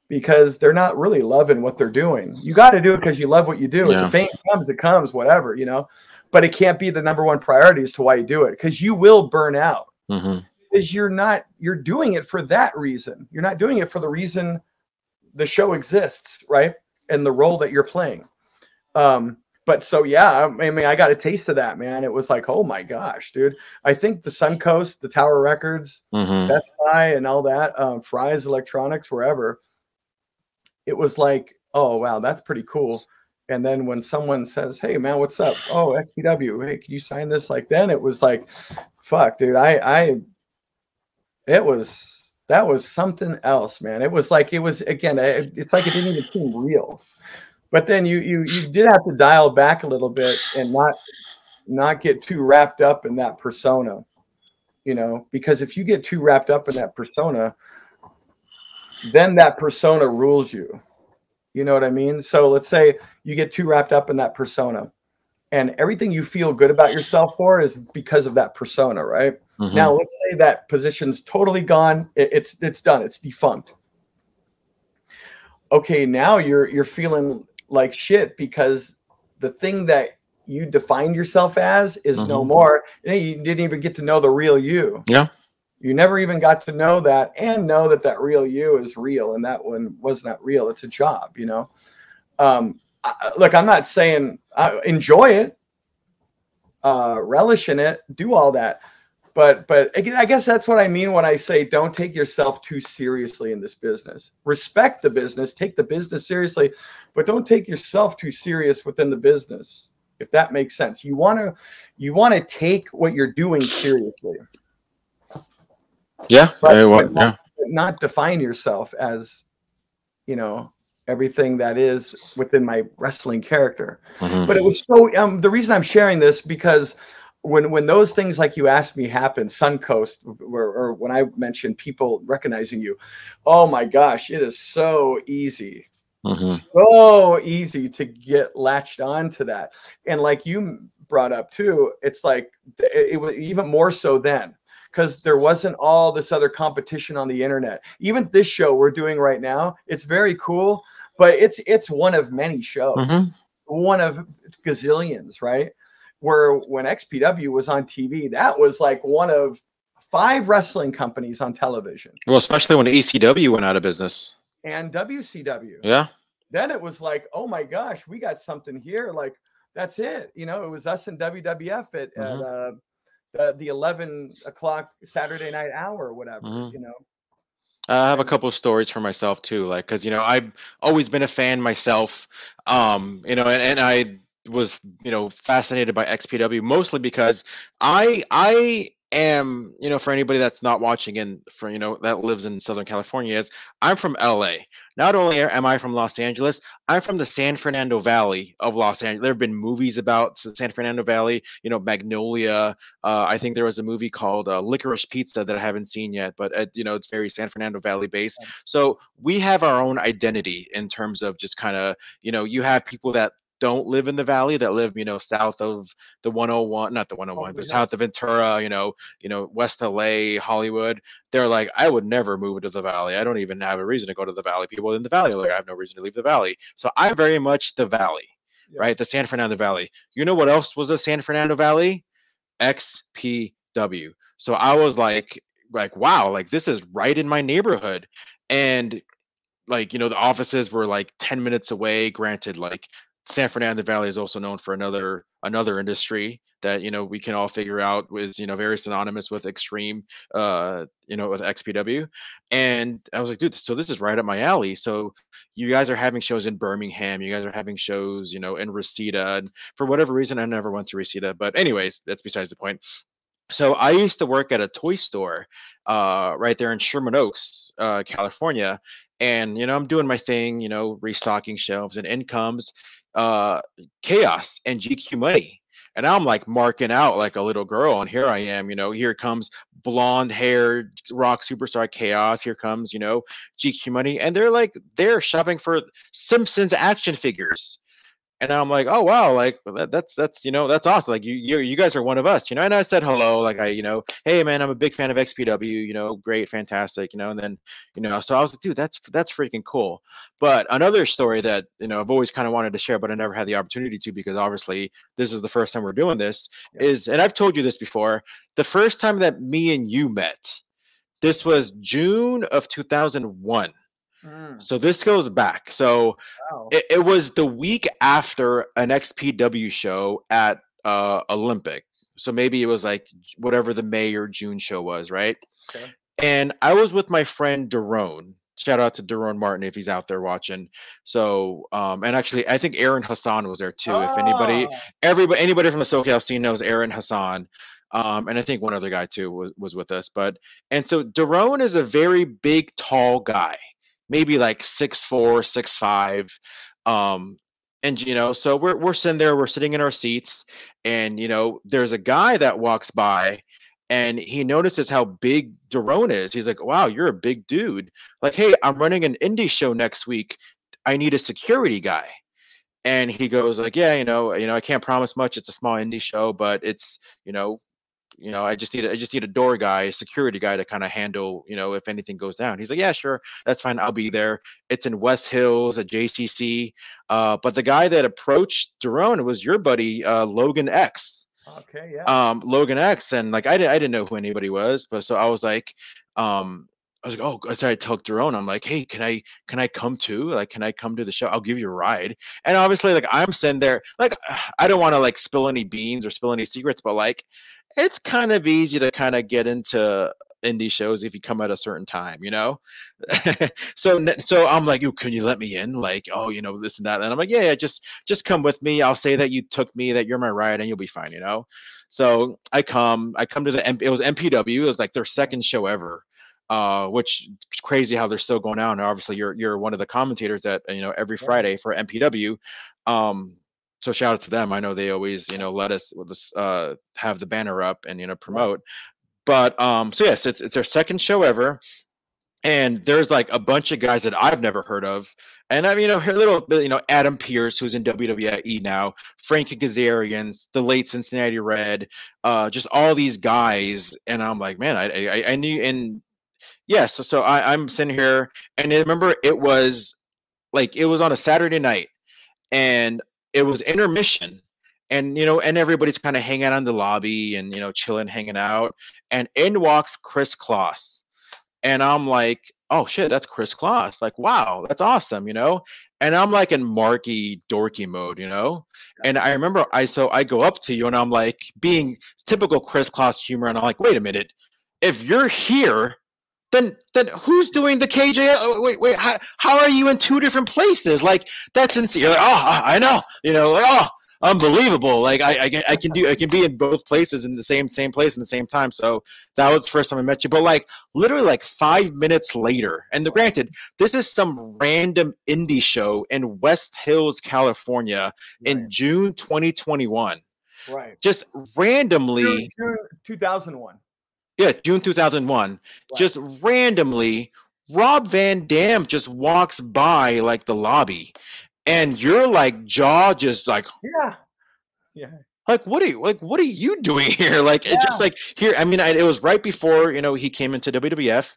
[SPEAKER 3] because they're not really loving what they're doing. You got to do it because you love what you do. If the fame comes, it comes, whatever, you know, but it can't be the #1 priority as to why you do it, because you will burn out. Because you're doing it for that reason. You're not doing it for the reason the show exists, right? And the role that you're playing. But so, yeah, I mean, I got a taste of that, man. It was like, oh my gosh, dude. I think the Suncoast, the Tower Records, Best Buy and all that, Fry's Electronics, wherever, it was like, oh, wow, that's pretty cool. And then when someone says, hey, man, what's up? Oh, XPW, hey, can you sign this? Like, then it was like, fuck, dude, that was something else, man. It was like, again, it's like it didn't even seem real. But then you did have to dial back a little bit and not get too wrapped up in that persona, you know, because if you get too wrapped up in that persona, then that persona rules you. You know what I mean? So let's say you get too wrapped up in that persona, and everything you feel good about yourself for is because of that persona, right? Now, let's say that position's totally gone. It's done. It's defunct. Okay, now you're feeling like shit because the thing that you defined yourself as is no more. You didn't even get to know the real you.
[SPEAKER 2] Yeah.
[SPEAKER 3] You never even got to know that and know that real you is real, and that one was not real. It's a job, you know? Look, I'm not saying enjoy it, relish in it, do all that. But again, I guess that's what I mean when I say don't take yourself too seriously in this business. Respect the business, take the business seriously, but don't take yourself too serious within the business, if that makes sense. You want to take what you're doing seriously.
[SPEAKER 2] Yeah,
[SPEAKER 3] but not define yourself as, you know, everything that is within my wrestling character. But it was so the reason I'm sharing this, because when those things like you asked me happen, Suncoast, or when I mentioned people recognizing you, oh my gosh, it is so easy. So easy to get latched on to that. And like you brought up too, it's like it was even more so then, because there wasn't all this other competition on the internet. Even this show we're doing right now, it's very cool, but it's one of many shows, one of gazillions, right? Where when XPW was on TV, that was like one of 5 wrestling companies on television.
[SPEAKER 2] Well, especially when ECW went out of business.
[SPEAKER 3] And WCW.
[SPEAKER 2] Yeah.
[SPEAKER 3] Then it was like, oh my gosh, we got something here. Like, that's it. You know, it was us and WWF at the 11 o'clock Saturday night hour or whatever, you know.
[SPEAKER 2] I have a couple of stories for myself too, like, because, you know, I've always been a fan myself, you know, and I was, you know, fascinated by XPW mostly because I am, you know, for anybody that's not watching and for, you know, that lives in Southern California, is I'm from LA. Not only am I from Los Angeles, I'm from the San Fernando Valley of Los Angeles. There have been movies about the San Fernando Valley, you know, Magnolia. I think there was a movie called Licorice Pizza that I haven't seen yet, but you know, it's very San Fernando Valley based. So we have our own identity in terms of just kind of, you know, you have people that don't live in the valley, that live, you know, south of the 101, not the 101, but south of Ventura, you know, West LA, Hollywood. They're like, I would never move into the valley. I don't even have a reason to go to the valley. People in the valley are like, I have no reason to leave the valley. So I'm very much the valley, right? The San Fernando Valley. You know what else was the San Fernando Valley? XPW. So I was like, wow, like this is right in my neighborhood. And like, you know, the offices were like 10 minutes away. Granted, like San Fernando Valley is also known for another industry that, you know, we can all figure out was, you know, very synonymous with extreme, you know, with XPW. And I was like, dude, so this is right up my alley. So you guys are having shows in Birmingham, you guys are having shows, you know, in Reseda. And for whatever reason, I never went to Reseda. But anyways, that's besides the point. So I used to work at a toy store right there in Sherman Oaks, California. And, you know, I'm doing my thing, you know, restocking shelves, and in comes uh, Chaos and GQ Money. And I'm like marking out like a little girl. And here I am, you know, here comes blonde haired rock superstar Chaos. Here comes, you know, GQ Money. And they're shopping for Simpsons action figures. And I'm like, oh wow, like that's you know, that's awesome. Like you guys are one of us, you know. And I said hello, like I, you know, hey man, I'm a big fan of XPW, you know, great, fantastic, you know. And then, you know, so I was like, dude, that's freaking cool. But another story that, you know, I've always kind of wanted to share, but I never had the opportunity to, because obviously this is the first time we're doing this, is, and I've told you this before, the first time that me and you met, this was June of 2001. So this goes back. So
[SPEAKER 3] Wow.
[SPEAKER 2] it was the week after an XPW show at Olympic. So maybe it was like whatever the May or June show was, right?
[SPEAKER 3] Okay.
[SPEAKER 2] And I was with my friend Daron. Shout out to Daron Martin if he's out there watching. So and actually I think Aaron Hassan was there too. If anybody from the SoCal scene knows Aaron Hassan. And I think one other guy too was with us. But and so Daron is a very big, tall guy. Maybe like 6'4", 6'5". And you know, so we're sitting there, we're sitting in our seats, and you know, there's a guy that walks by, and he notices how big Daron is. He's like, wow, you're a big dude. Like, hey, I'm running an indie show next week. I need a security guy. And he goes like, yeah, I can't promise much. It's a small indie show, but it's, I just need a door guy, security guy to kind of handle, if anything goes down. He's like, yeah, sure, that's fine. I'll be there. It's in West Hills at JCC. But the guy that approached Daron was your buddy, Logan X.
[SPEAKER 3] Okay, yeah.
[SPEAKER 2] Logan X, and like I didn't know who anybody was, but so I was like, oh, so I told Daron, I'm like, hey, can I come too? Like, can I come to the show? I'll give you a ride. And obviously, like, I'm sitting there, like, I don't want to like spill any beans or spill any secrets, but like, it's kind of easy to kind of get into indie shows if you come at a certain time, so I'm like, "Ooh, can you let me in?" Like, oh, this and that. And I'm like, yeah, just come with me. I'll say that you took me, that you're my ride, and you'll be fine, So I come to it was MPW. It was like their second show ever. Which is crazy how they're still going out. And obviously you're one of the commentators at, every Friday for MPW. So shout out to them. I know they always, let us have the banner up and, promote. Yes. But so yes, it's their second show ever. And there's like a bunch of guys that I've never heard of. And I mean, a little bit, Adam Pearce, who's in WWE now, Frankie Kazarian, the late Cincinnati Red, just all these guys. And I'm like, man, I knew. And yeah, so I'm sitting here, and I remember it was on a Saturday night, and it was intermission, and and everybody's kind of hanging out in the lobby and chilling, hanging out, and in walks Kris Kloss, and I'm like, oh shit, that's Kris Kloss, like wow, that's awesome, and I'm like in Marky dorky mode, and I remember I go up to you and I'm like being typical Kris Kloss humor, and I'm like, wait a minute, if you're here, then who's doing the KJ? Oh, wait, how are you in two different places? Like, that's insane. You're like, oh, I know, like, oh, unbelievable. Like I can be in both places in the same place in the same time. So that was the first time I met you. But like literally like 5 minutes later, and granted, this is some random indie show in West Hills, California, in June 2021.
[SPEAKER 3] Right.
[SPEAKER 2] Just randomly.
[SPEAKER 3] June 2001.
[SPEAKER 2] Yeah, June 2001. Right. Just randomly, Rob Van Dam just walks by like the lobby, and you're like jaw just like
[SPEAKER 3] yeah.
[SPEAKER 2] Like what are you doing here? Like it just like here. I mean, it was right before he came into WWF,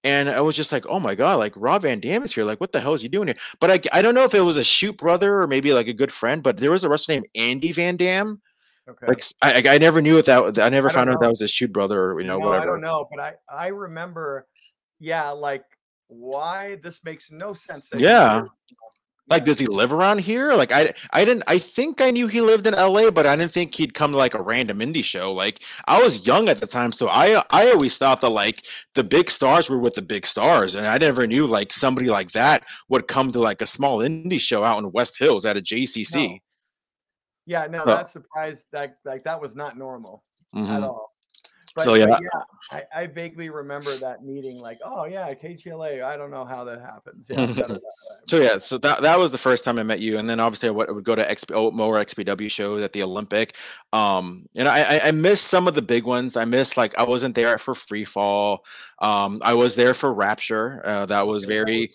[SPEAKER 2] and I was just like, oh my god, like Rob Van Dam is here. Like what the hell is he doing here? But I don't know if it was a shoot brother or maybe like a good friend. But there was a wrestler named Andy Van Dam.
[SPEAKER 3] Okay.
[SPEAKER 2] Like I never knew that. I never found out that was his shoot brother or whatever.
[SPEAKER 3] I don't know, but I remember, like why this makes no sense.
[SPEAKER 2] Yeah. Like, does he live around here? Like, I think I knew he lived in LA, but I didn't think he'd come to like a random indie show. Like, I was young at the time, so I always thought that like the big stars were with the big stars, and I never knew like somebody like that would come to like a small indie show out in West Hills at a
[SPEAKER 3] No.
[SPEAKER 2] JCC.
[SPEAKER 3] Yeah, no,
[SPEAKER 2] So,
[SPEAKER 3] that surprised that was not normal at
[SPEAKER 2] mhm.
[SPEAKER 3] all.
[SPEAKER 2] So
[SPEAKER 3] But
[SPEAKER 2] yeah,
[SPEAKER 3] yeah, I vaguely remember that meeting. Like, oh yeah, KGLA. I don't know how that happens. Yeah,
[SPEAKER 2] so yeah, so that was the first time I met you, and then obviously I would go to more XPW shows at the Olympic. And I missed some of the big ones. I missed like I wasn't there for Free Fall. I was there for Rapture. That was
[SPEAKER 3] okay,
[SPEAKER 2] very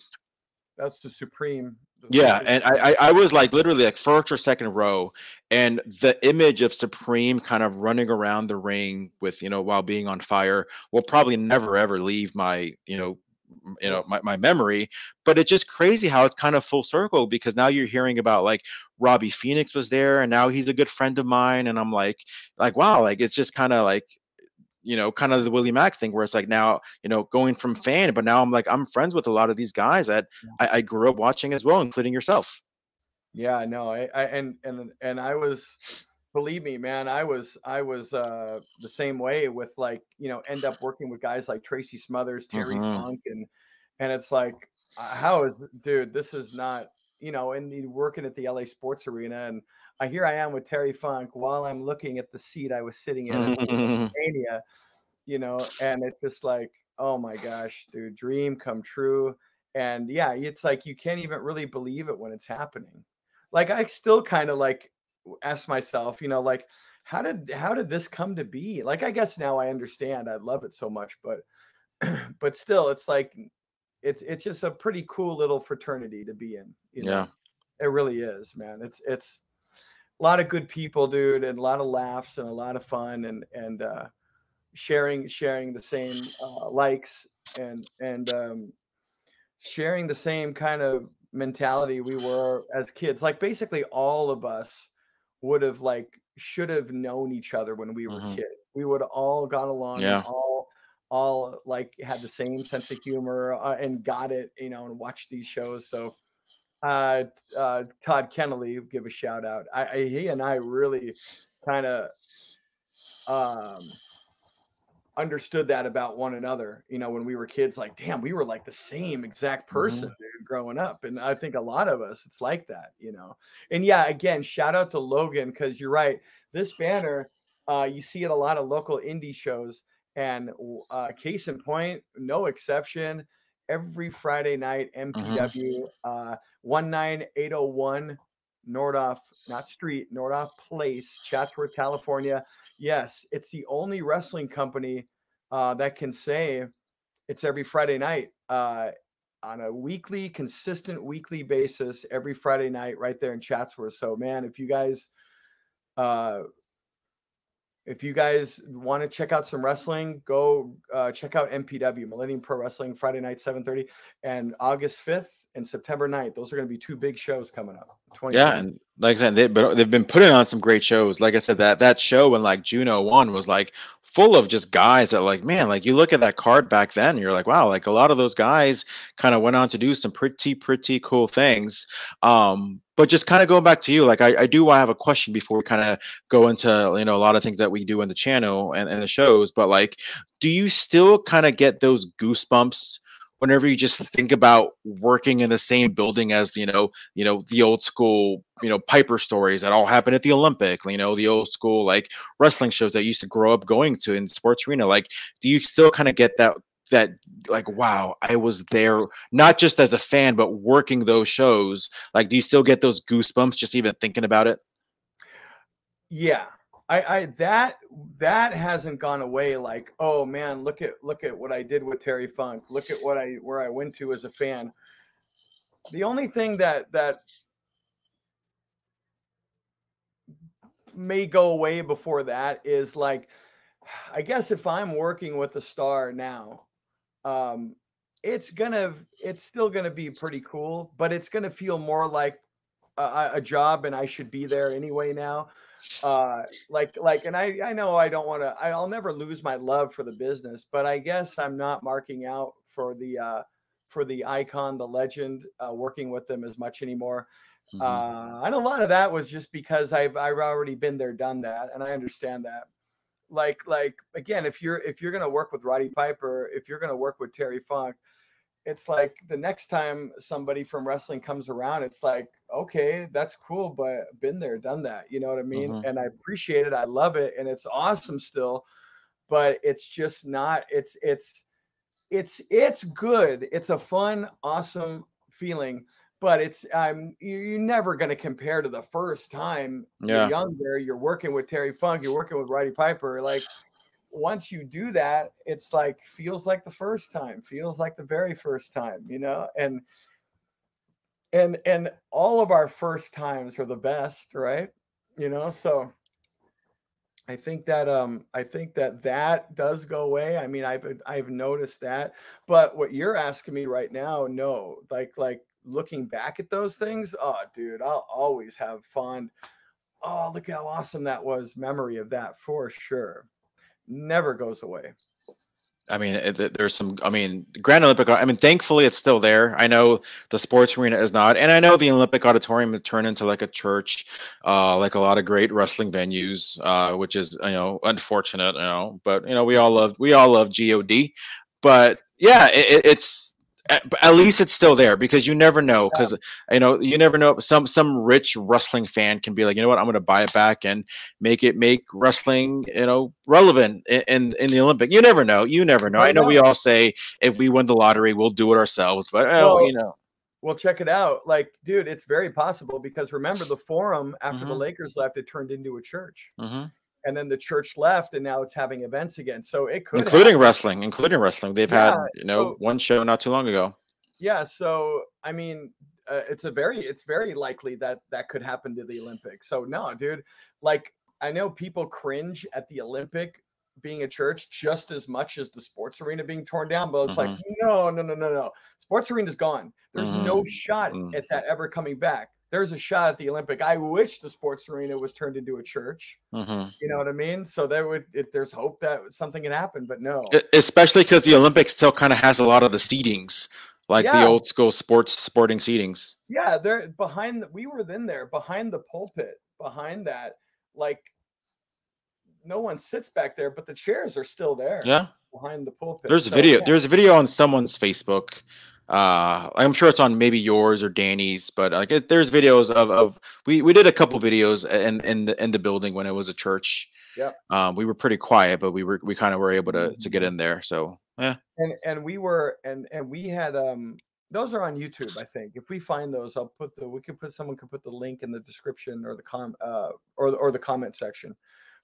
[SPEAKER 3] that's the Supreme.
[SPEAKER 2] yeah, and I was like literally like first or second row, and the image of Supreme kind of running around the ring with while being on fire will probably never ever leave my my memory. But it's just crazy how it's kind of full circle because now you're hearing about like Robbie Phoenix was there, and now he's a good friend of mine, and I'm like wow, like it's just kind of like kind of the Willie Mack thing where it's like now, going from fan, but now I'm friends with a lot of these guys that I grew up watching as well, including yourself.
[SPEAKER 3] Yeah, no, and I was, believe me, man, I was the same way with like, end up working with guys like Tracy Smothers, Terry
[SPEAKER 2] Hmm.
[SPEAKER 3] Funk, and it's like, how is, dude, this is not, and working at the LA Sports Arena, and here I am with Terry Funk while I'm looking at the seat I was sitting in at the WrestleMania, and it's just like, oh my gosh, dude, dream come true. And yeah, it's like you can't even really believe it when it's happening. Like I still kind of like ask myself, like how did this come to be? Like I guess now I understand. I love it so much, but but still it's like it's just a pretty cool little fraternity to be in,
[SPEAKER 2] Yeah.
[SPEAKER 3] It really is, man. It's a lot of good people, dude, and a lot of laughs and a lot of fun and sharing the same likes and sharing the same kind of mentality we were as kids. Like basically all of us would have should have known each other when we were
[SPEAKER 2] Hmm.
[SPEAKER 3] kids. We would have all got along and
[SPEAKER 2] Yeah.
[SPEAKER 3] all like had the same sense of humor and got it, and watched these shows. So Todd Kennelly, give a shout out. He and I really kind of understood that about one another, when we were kids. Like, damn, we were like the same exact person,
[SPEAKER 2] Hmm.
[SPEAKER 3] dude, growing up. And I think a lot of us, it's like that. And yeah, again, shout out to Logan, because you're right. This banner, you see at a lot of local indie shows, and case in point, no exception. Every Friday night,
[SPEAKER 2] Hmm.
[SPEAKER 3] MPW 19801 Nordoff, not street, Nordoff Place, Chatsworth, California. Yes, it's the only wrestling company that can say it's every Friday night on a consistent weekly basis, every Friday night right there in Chatsworth. So, man, if you guys uh, want to check out some wrestling, go check out MPW, Millennium Pro Wrestling, Friday night, 7:30, and August 5th and September 9th. Those are going to be two big shows coming up.
[SPEAKER 2] Yeah,
[SPEAKER 3] 2020.
[SPEAKER 2] and like I said, they've been putting on some great shows. Like I said, that show in like June '01 was like full of just guys that like, man, like you look at that card back then, and you're like, wow, like a lot of those guys kind of went on to do some pretty cool things. But just kind of going back to you, like I do have a question before we kind of go into a lot of things that we do in the channel and the shows. But like, do you still kind of get those goosebumps whenever you just think about working in the same building as the old school Piper stories that all happened at the Olympic, the old school like wrestling shows that you used to grow up going to in the sports arena? Like, do you still kind of get that like, wow, I was there not just as a fan but working those shows? Like, do you still get those goosebumps just even thinking about it?
[SPEAKER 3] Yeah. I that hasn't gone away. Like, oh man, look at what I did with Terry Funk. Look at where I went to as a fan. The only thing that may go away before that is like, I guess if I'm working with a star now, um, it's still gonna be pretty cool, but it's gonna feel more like a job, and I should be there anyway now. And I know I don't want to, I'll never lose my love for the business, but I guess I'm not marking out for for the icon, the legend, working with them as much anymore.
[SPEAKER 2] Mm-hmm.
[SPEAKER 3] And a lot of that was just because I've already been there, done that, and I understand that. Like again, if you're gonna work with Roddy Piper, if you're gonna work with Terry Funk, it's like the next time somebody from wrestling comes around, it's like, okay, that's cool, but been there, done that. You know what I mean?
[SPEAKER 2] Mm-hmm.
[SPEAKER 3] And I appreciate it. I love it. And it's awesome still, but it's just not, it's good. It's a fun, awesome feeling, but you're never going to compare to the first time you're younger, you're working with Terry Funk, you're working with Roddy Piper. Like, once you do that, it's like, feels like the first time, feels like the very first time, you know, and all of our first times are the best, right? You know, so I think that that does go away. I mean, I've noticed that, but what you're asking me right now, no, like looking back at those things, oh dude, I'll always have fond, oh, look how awesome that was, memory of that for sure. Never goes away.
[SPEAKER 2] I mean, there's some. I mean, Grand Olympic. I mean, thankfully, it's still there. I know the sports arena is not, and I know the Olympic Auditorium has turned into like a church, like a lot of great wrestling venues, which is unfortunate, But we all love God, but yeah, it's at least it's still there because you never know because you never know some rich wrestling fan can be like, you know what, I'm going to buy it back and make wrestling relevant in the Olympic. You never know. I know we all say if we win the lottery we'll do it ourselves, but
[SPEAKER 3] well, check it out. Like, dude, it's very possible because remember the Forum after the Lakers left, it turned into a church. And then the church left, and now it's having events again. So it could,
[SPEAKER 2] including wrestling. They've had one show not too long ago.
[SPEAKER 3] Yeah. So I mean, it's very likely that could happen to the Olympics. So no, dude. Like, I know people cringe at the Olympic being a church just as much as the sports arena being torn down, but it's like no. Sports arena is gone. There's no shot at that ever coming back. There's a shot at the Olympic. I wish the sports arena was turned into a church. You know what I mean? So there's hope that something can happen, but no.
[SPEAKER 2] Especially because the Olympics still kind of has a lot of the seatings, like the old school sporting seatings.
[SPEAKER 3] Yeah, they're behind. We were in there behind the pulpit, behind that. Like, no one sits back there, but the chairs are still there.
[SPEAKER 2] Yeah,
[SPEAKER 3] behind the pulpit.
[SPEAKER 2] There's video. Yeah. There's a video on someone's Facebook. I'm sure it's on maybe yours or Danny's, but like there's videos of we did a couple videos in the building when it was a church.
[SPEAKER 3] Yeah.
[SPEAKER 2] We were pretty quiet, but we kind of were able to get in there. So yeah.
[SPEAKER 3] And we were and we had those are on YouTube, I think. If we find those, someone could put the link in the description or the comment section.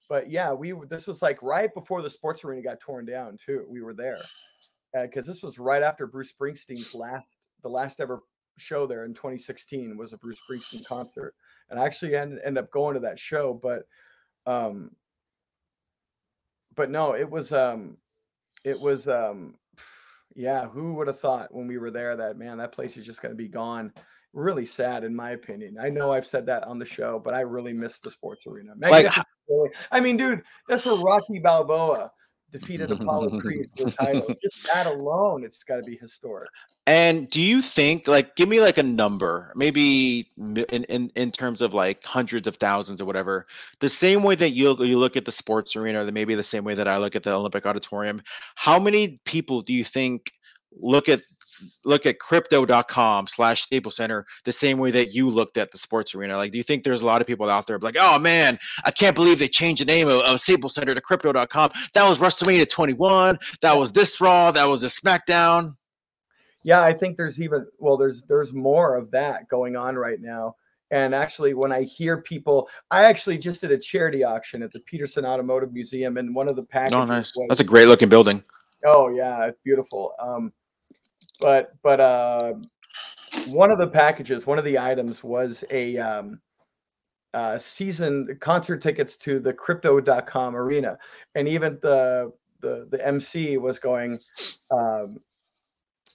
[SPEAKER 3] But yeah, this was like right before the sports arena got torn down too. We were there. Because this was right after Bruce Springsteen's the last ever show there in 2016 was a Bruce Springsteen concert, and I actually ended up going to that show, but no, it was yeah, who would have thought when we were there that, man, that place is just going to be gone. Really sad, in my opinion. I know I've said that on the show, but I really miss the sports arena. I mean, dude, that's where Rocky Balboa defeated Apollo Creed for the title. Just that alone, it's got to be historic.
[SPEAKER 2] And do you think, like, give me like a number, maybe in terms of like hundreds of thousands or whatever, the same way that you look at the sports arena, or maybe the same way that I look at the Olympic Auditorium, how many people do you think look at crypto.com/Staples Center the same way that you looked at the sports arena? Like, do you think there's a lot of people out there like, oh man, I can't believe they changed the name of Staples Center to crypto.com. That was WrestleMania 21. That was this Raw. That was a SmackDown.
[SPEAKER 3] Yeah, I think there's more of that going on right now. And actually, when I hear people, I actually just did a charity auction at the Peterson Automotive Museum, and one of the packages.
[SPEAKER 2] Oh, nice. That's a great looking building.
[SPEAKER 3] Oh yeah, it's beautiful. But one of the packages, one of the items was a season concert tickets to the crypto.com arena. And even the MC was going,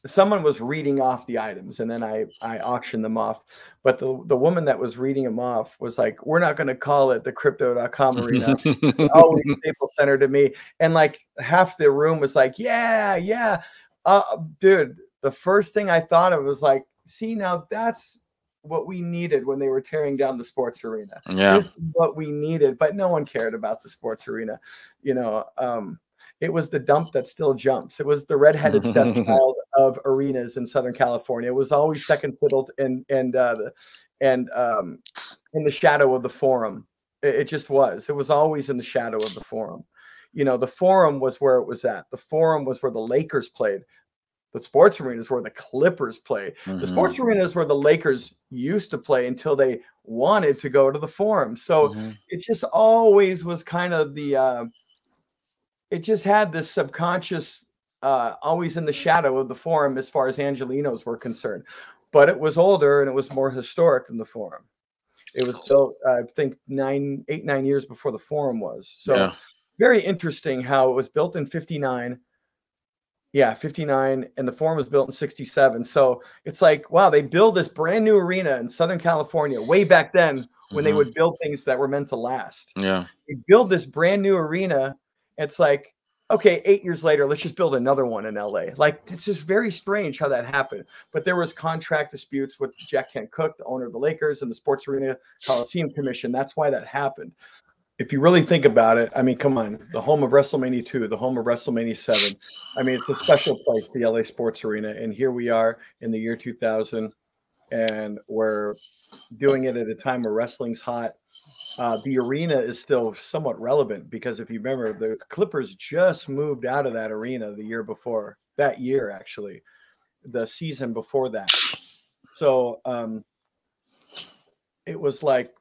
[SPEAKER 3] someone was reading off the items, and then I auctioned them off. But the woman that was reading them off was like, we're not going to call it the crypto.com arena. It's always Staples Center to me. And like half the room was like, yeah. Dude, the first thing I thought of was like, see, now that's what we needed when they were tearing down the sports arena.
[SPEAKER 2] Yeah.
[SPEAKER 3] This is what we needed, but no one cared about the sports arena. You know, it was the dump that still jumps. It was the redheaded stepchild of arenas in Southern California. It was always second fiddle and in the shadow of the Forum. It just was. It was always in the shadow of the Forum. You know, the Forum was where it was at. The Forum was where the Lakers played. The sports arena is where the Clippers play. The sports arena is where the Lakers used to play until they wanted to go to the Forum. So it just always was kind of the, it just had this subconscious, always in the shadow of the Forum as far as Angelenos were concerned. But it was older and it was more historic than the Forum. It was built, I think, 9 years before the Forum was. So very interesting how it was built in 59. Yeah, 59, and the Forum was built in 67. So it's like, wow, they build this brand new arena in Southern California way back then when they would build things that were meant to last.
[SPEAKER 2] Yeah.
[SPEAKER 3] They build this brand new arena. It's like, okay, 8 years later, let's just build another one in LA. Like, it's just very strange how that happened. But there was contract disputes with Jack Kent Cooke, the owner of the Lakers, and the Sports Arena Coliseum Commission. That's why that happened. If you really think about it, I mean, come on, the home of WrestleMania 2, the home of WrestleMania 7. I mean, it's a special place, the LA Sports Arena. And here we are in the year 2000, and we're doing it at a time where wrestling's hot. The arena is still somewhat relevant because if you remember, the Clippers just moved out of that arena the year before, that year, actually, the season before that. So it was like,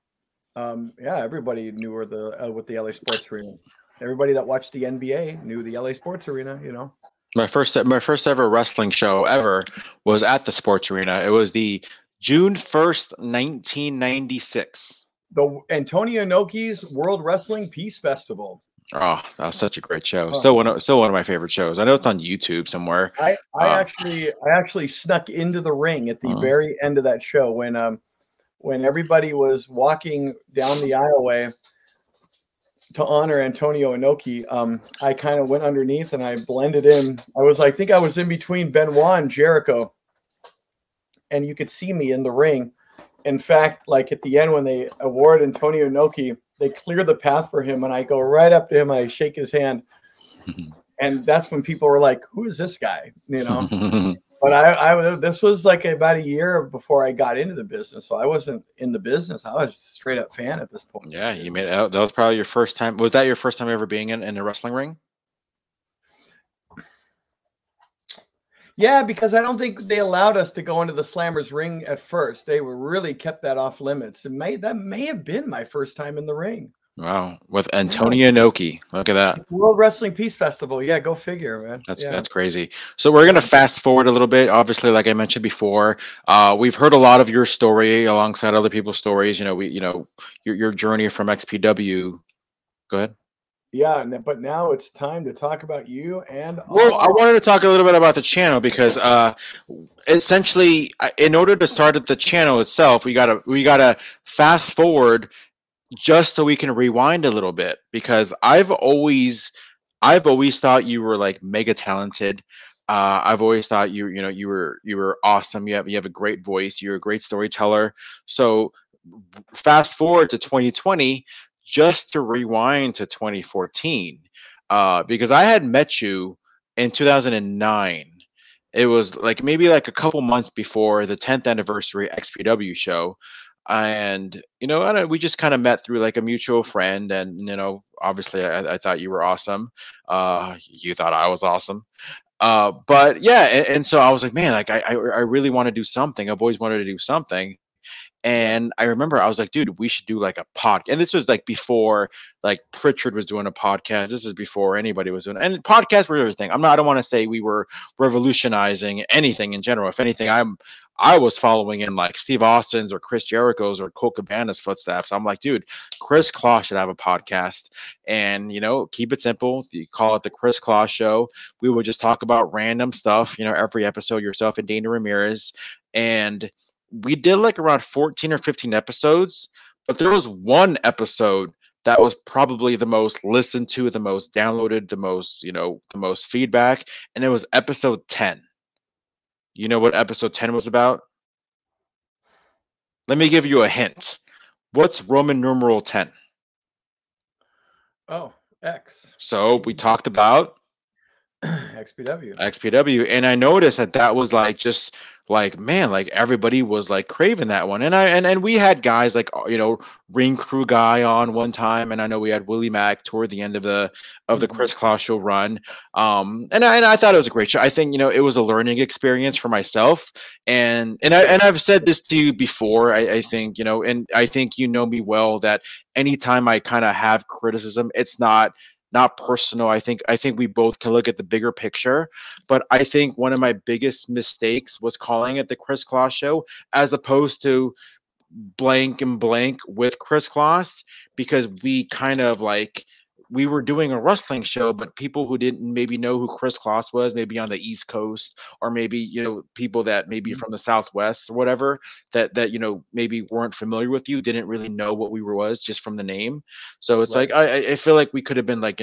[SPEAKER 3] yeah, everybody knew where the with the LA Sports Arena. Everybody that watched the NBA knew the LA Sports Arena. You know,
[SPEAKER 2] my first ever wrestling show ever was at the Sports Arena. It was the June 1st, 1996.
[SPEAKER 3] The Antonio Inoki's World Wrestling Peace Festival.
[SPEAKER 2] Oh, that was such a great show. Still one of my favorite shows. I know it's on YouTube somewhere.
[SPEAKER 3] I actually snuck into the ring at the very end of that show when everybody was walking down the aisleway to honor Antonio Inoki. I kind of went underneath and I blended in. I think I was in between Benoit and Jericho, and you could see me in the ring. In fact, like at the end when they award Antonio Inoki, they clear the path for him, and I go right up to him and I shake his hand. And that's when people were like, "Who is this guy?" You know. But this was like about a year before I got into the business, so I wasn't in the business. I was a straight up fan at this point.
[SPEAKER 2] Yeah, you made it out. That was probably your first time. Was that your first time ever being in a wrestling ring?
[SPEAKER 3] Yeah, because I don't think they allowed us to go into the Slammers ring at first. They were really kept that off limits. That may have been my first time in the ring.
[SPEAKER 2] Wow, with Antonio Inoki. Look at that.
[SPEAKER 3] World Wrestling Peace Festival. Yeah, go figure, man.
[SPEAKER 2] That's crazy. So we're gonna fast forward a little bit. Obviously, like I mentioned before, we've heard a lot of your story alongside other people's stories. Your journey from XPW. Go ahead.
[SPEAKER 3] Yeah, but now it's time to talk about you and.
[SPEAKER 2] Well, I wanted to talk a little bit about the channel because essentially, in order to start the channel itself, we gotta fast forward just so we can rewind a little bit, because I've always thought you were like mega talented. I've always thought you were awesome. You have a great voice. You're a great storyteller. So fast forward to 2020, just to rewind to 2014, because I had met you in 2009. It was like maybe like a couple months before the 10th anniversary XPW show. And we just kind of met through like a mutual friend, and obviously I thought you were awesome. You thought I was awesome. But yeah, and so I was like, man, like I really want to do something. I've always wanted to do something. And I remember I was like, dude, we should do like a podcast. And this was like before like Pritchard was doing a podcast. This is before anybody was doing it. And podcasts were everything. I don't want to say we were revolutionizing anything in general. If anything, I was following in like Steve Austin's or Chris Jericho's or Colt Cabana's footsteps. I'm like, dude, Kris Kloss should have a podcast. And keep it simple. You call it the Kris Kloss Show. We would just talk about random stuff, every episode, yourself and Dana Ramirez. And we did like around 14 or 15 episodes, but there was one episode that was probably the most listened to, the most downloaded, the most feedback, and it was episode 10. You know what episode 10 was about? Let me give you a hint. What's Roman numeral 10?
[SPEAKER 3] Oh, X.
[SPEAKER 2] So we talked about
[SPEAKER 3] XPW.
[SPEAKER 2] And I noticed that that was like just like man, like everybody was like craving that one. And we had guys like ring crew guy on one time, and I know we had Willie Mack toward the end of the Kris Kloss Show run. And I thought it was a great show. I think it was a learning experience for myself. I've said this to you before. I think and I think you know me well, that anytime I kind of have criticism, it's not personal. I think we both can look at the bigger picture, but I think one of my biggest mistakes was calling it the Kris Kloss Show as opposed to blank and blank with Kris Kloss, because we kind of like we were doing a wrestling show, but people who didn't maybe know who Kris Kloss was, maybe on the East Coast, or maybe people that maybe from the Southwest or whatever, that maybe weren't familiar with you, didn't really know what we were was just from the name. So it's like I feel like we could have been like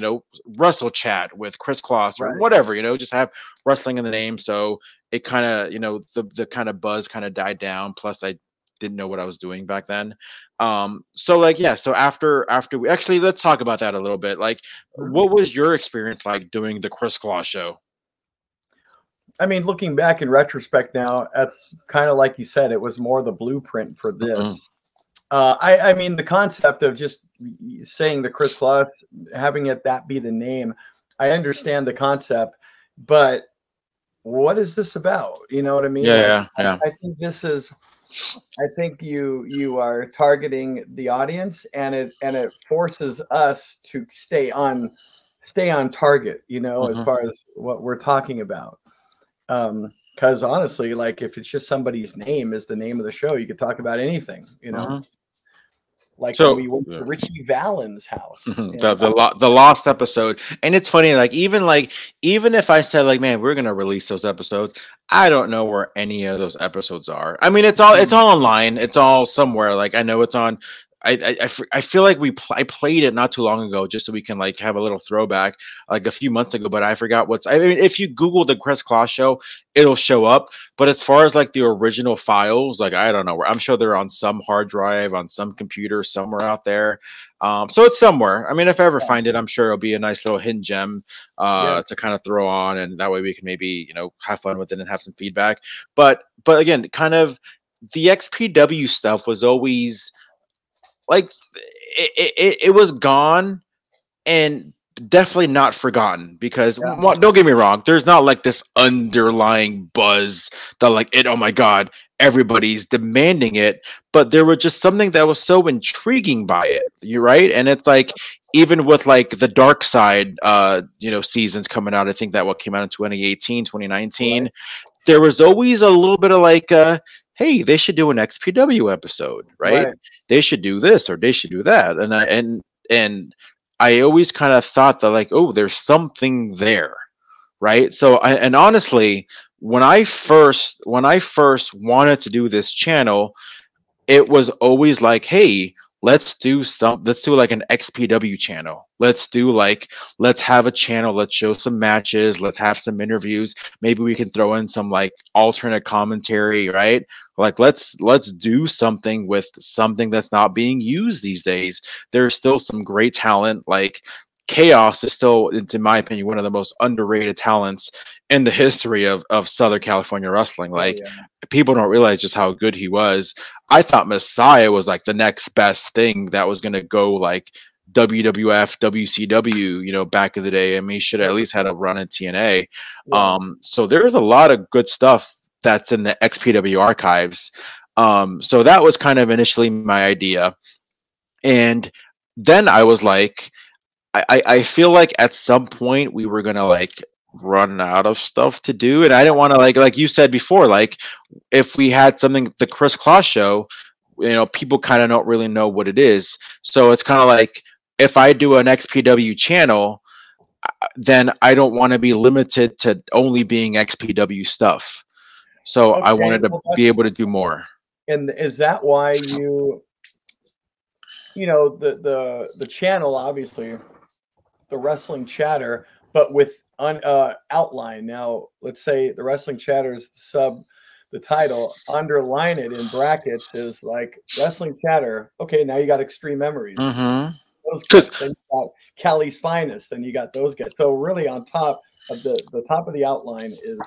[SPEAKER 2] Wrestle Chat with Kris Kloss or whatever, just have wrestling in the name. So it kind of the kind of buzz kind of died down. Plus I didn't know what I was doing back then. So like, yeah, so after we actually, let's talk about that a little bit. Like, what was your experience like doing the Kris Kloss Show?
[SPEAKER 3] I mean, looking back in retrospect now, that's kind of like you said, it was more the blueprint for this. I mean, the concept of just saying the Kris Kloss, having that be the name, I understand the concept, but what is this about? You know what I mean?
[SPEAKER 2] Yeah.
[SPEAKER 3] I think this is, I think you are targeting the audience, and it forces us to stay on target, as far as what we're talking about. Because honestly, like if it's just somebody's name is the name of the show, you could talk about anything, Like when we went to Richie Valens' house,
[SPEAKER 2] the lost episode. And it's funny, like even if I said like, man, we're gonna release those episodes, I don't know where any of those episodes are. I mean, it's all online, it's all somewhere. Like I know it's on. I feel like I played it not too long ago just so we can like have a little throwback like a few months ago, but I forgot I mean, if you Google the Kris Kloss Show, it'll show up. But as far as like the original files, like I don't know where. I'm sure they're on some hard drive on some computer somewhere out there. So it's somewhere. I mean, if I ever find it, I'm sure it'll be a nice little hidden gem to kind of throw on, and that way we can maybe have fun with it and have some feedback. But again, kind of the XPW stuff was always like it was gone and definitely not forgotten, because don't get me wrong, there's not like this underlying buzz that like oh my god, everybody's demanding it, but there was just something that was so intriguing by it. You're right. And it's like, even with like the dark side seasons coming out, I think that what came out in 2018 2019, there was always a little bit of like hey, they should do an XPW episode, right? They should do this or they should do that. And I always kind of thought that like, oh, there's something there, right? So and honestly, when I first wanted to do this channel, it was always like, hey, let's do like an XPW channel. Let's have a channel. Let's show some matches. Let's have some interviews. Maybe we can throw in some like alternate commentary, right? Like let's do something with something that's not being used these days. There's still some great talent. Like Chaos is still, in my opinion, one of the most underrated talents in the history of Southern California wrestling. Like people don't realize just how good he was. I thought Messiah was like the next best thing that was going to go like WWF, WCW, back in the day. I mean, he should have at least had a run in TNA. So there's a lot of good stuff that's in the XPW archives. So that was kind of initially my idea. And then I was like, I feel like at some point we were gonna like run out of stuff to do, and I didn't want to like you said before, like if we had something, the Kris Kloss Show, people kind of don't really know what it is. So it's kind of like if I do an XPW channel, then I don't want to be limited to only being XPW stuff. So I wanted to be able to do more.
[SPEAKER 3] And is that why the channel, obviously, the Wrestling Chatter, but with outline. Now, let's say the Wrestling Chatters the title, underline it in brackets is like Wrestling Chatter. Okay, now you got Xtreme Memories. Those guys. Then you got Cali's Finest, and you got those guys. So really, on top of the top of the outline is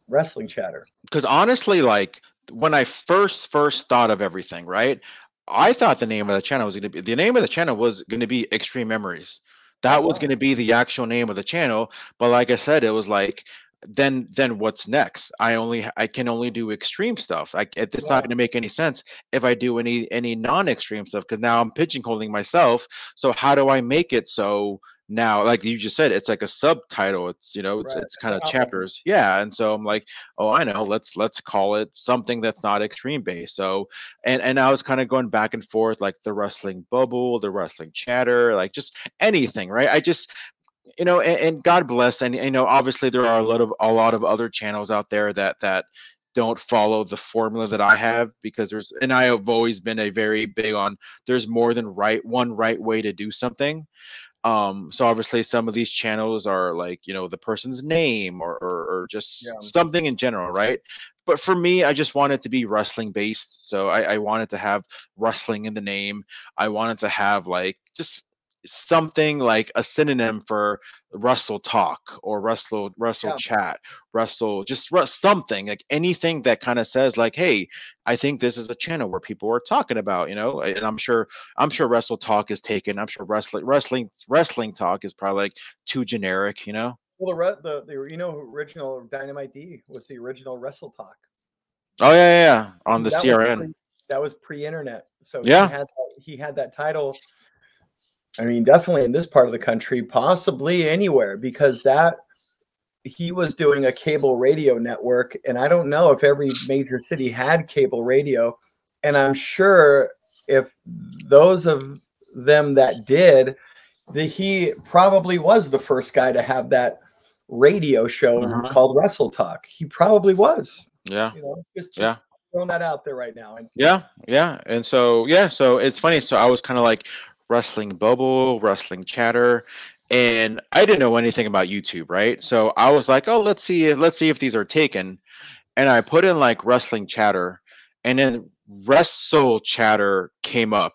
[SPEAKER 3] Wrestling Chatter.
[SPEAKER 2] Because honestly, like when I first thought of everything, right? I thought the name of the channel was going to be Xtreme Memories. That was going to be the actual name of the channel. But like I said, it was like, then what's next? I can only do extreme stuff. It's not going to make any sense if I do any non-extreme stuff, because now I'm pigeonholing myself. So how do I make it so now, like you just said, it's like a subtitle, it's, you know, it's kind of chapters. Yeah. And so I'm like, oh, I know, let's call it something that's not extreme based. So and I was kind of going back and forth, like the wrestling bubble, the wrestling chatter, like just anything, right? I just, you know, and God bless, and you know, obviously there are a lot of other channels out there that don't follow the formula that I have, because and I have always been a very big on, there's more than one right way to do something. So obviously some of these channels are like, you know, the person's name or just something in general, right? But for me, I just wanted to be wrestling based. So I wanted to have wrestling in the name. I wanted to have like just something like a synonym for wrestle talk or wrestle chat, something like anything that kind of says like, hey, I think this is a channel where people are talking about, you know. And I'm sure wrestle talk is taken. I'm sure wrestling talk is probably like too generic, you know.
[SPEAKER 3] Well, the you know, original Dynamite D was the original Wrestle Talk.
[SPEAKER 2] Oh yeah, on the CRN.
[SPEAKER 3] That was pre-internet, so
[SPEAKER 2] yeah,
[SPEAKER 3] he had that title. I mean, definitely in this part of the country, possibly anywhere, because he was doing a cable radio network, and I don't know if every major city had cable radio, and I'm sure if those of them that did, he probably was the first guy to have that radio show called Wrestle Talk. He probably was.
[SPEAKER 2] Yeah.
[SPEAKER 3] You know, just throwing that out there right now. And
[SPEAKER 2] yeah. And so so it's funny. So I was kind of like wrestling bubble, wrestling chatter, and I didn't know anything about YouTube, right? So I was like, oh, let's see if these are taken. And I put in like wrestling chatter, and then wrestle chatter came up.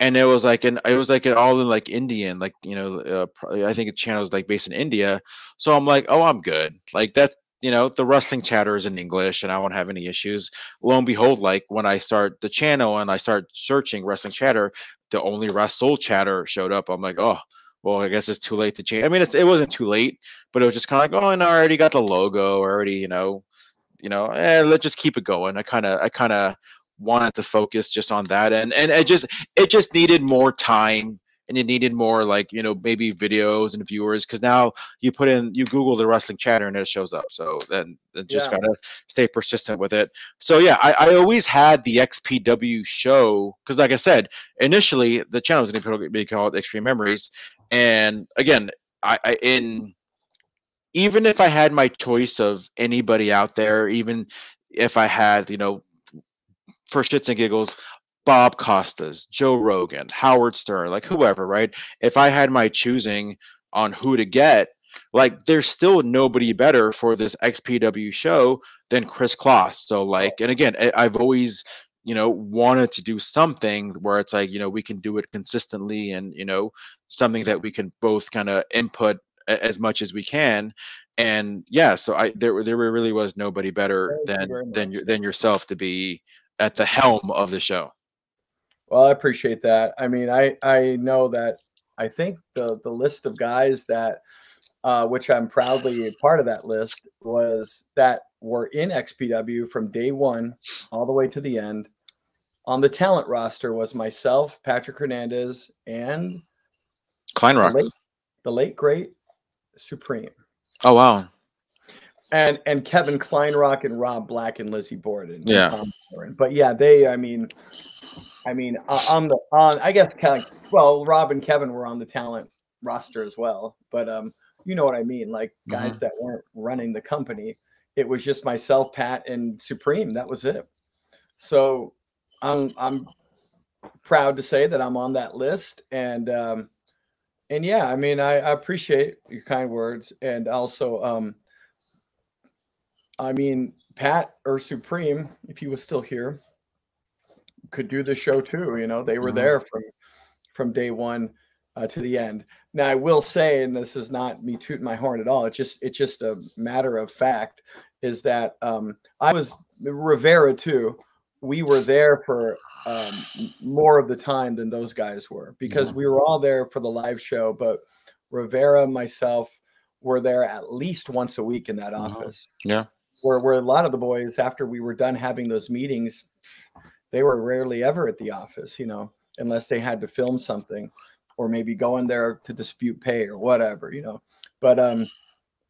[SPEAKER 2] And it was like all in like Indian, like, you know, I think the channel is like based in India. So I'm like, oh, I'm good. Like that's, you know, the wrestling chatter is in English, and I won't have any issues. Lo and behold, like when I start the channel and I start searching wrestling chatter, the only wrestle chatter showed up. I'm like, oh, well, I guess it's too late to change. I mean, it wasn't too late, but it was just kind of like, oh, and I already got the logo, already, let's just keep it going. I kind of wanted to focus just on that, and it just needed more time, and it needed more, like, you know, maybe videos and viewers, because now you Google the wrestling chatter and it shows up. So then just gotta stay persistent with it. So yeah, I always had the XPW show, because like I said, initially the channel was going to be called Xtreme Memories, and again, even if I had my choice of anybody out there, even if I had, you know, for shits and giggles, Bob Costas, Joe Rogan, Howard Stern, like whoever, right? If I had my choosing on who to get, like there's still nobody better for this XPW show than Kris Kloss. So like, and again, I've always, you know, wanted to do something where it's like, you know, we can do it consistently, and, you know, something that we can both kind of input as much as we can. And yeah, so there really was nobody better than yourself to be at the helm of the show.
[SPEAKER 3] Well, I appreciate that. I mean, I know that, I think the list of guys that which I'm proudly a part of that list, was that were in XPW from day one all the way to the end. On the talent roster was myself, Patrick Hernandez, and
[SPEAKER 2] Kleinrock,
[SPEAKER 3] the late great Supreme.
[SPEAKER 2] Oh wow.
[SPEAKER 3] And Kevin Kleinrock and Rob Black and Lizzie Borden.
[SPEAKER 2] Yeah.
[SPEAKER 3] And Tom Warren. But yeah, they, I mean, I guess kind of, well, Rob and Kevin were on the talent roster as well. But you know what I mean? Like guys that weren't running the company. It was just myself, Pat, and Supreme. That was it. So I'm proud to say that I'm on that list. And yeah, I mean, I appreciate your kind words, and also, I mean, Pat or Supreme, if he was still here, could do the show too. You know, they were there from day one to the end. Now, I will say, and this is not me tooting my horn at all. It's just a matter of fact, is that I was Rivera too. We were there for more of the time than those guys were, because we were all there for the live show. But Rivera, myself, were there at least once a week in that office.
[SPEAKER 2] Yeah.
[SPEAKER 3] Where a lot of the boys, after we were done having those meetings, they were rarely ever at the office, you know, unless they had to film something or maybe go in there to dispute pay or whatever, you know. But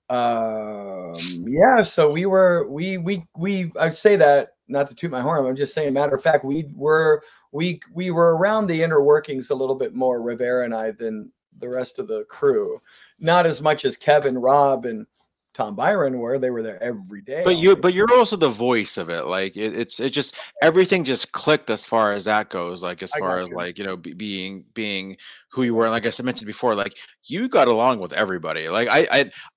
[SPEAKER 3] yeah, so I say that not to toot my horn. I'm just saying, matter of fact, we were around the inner workings a little bit more, Rivera and I, than the rest of the crew. Not as much as Kevin, Rob, and Tom Byron were. They were there every day.
[SPEAKER 2] But you're also the voice of it. Like it just everything just clicked as far as that goes. Like as far as like, you know, being who you were. And like I mentioned before, like you got along with everybody. Like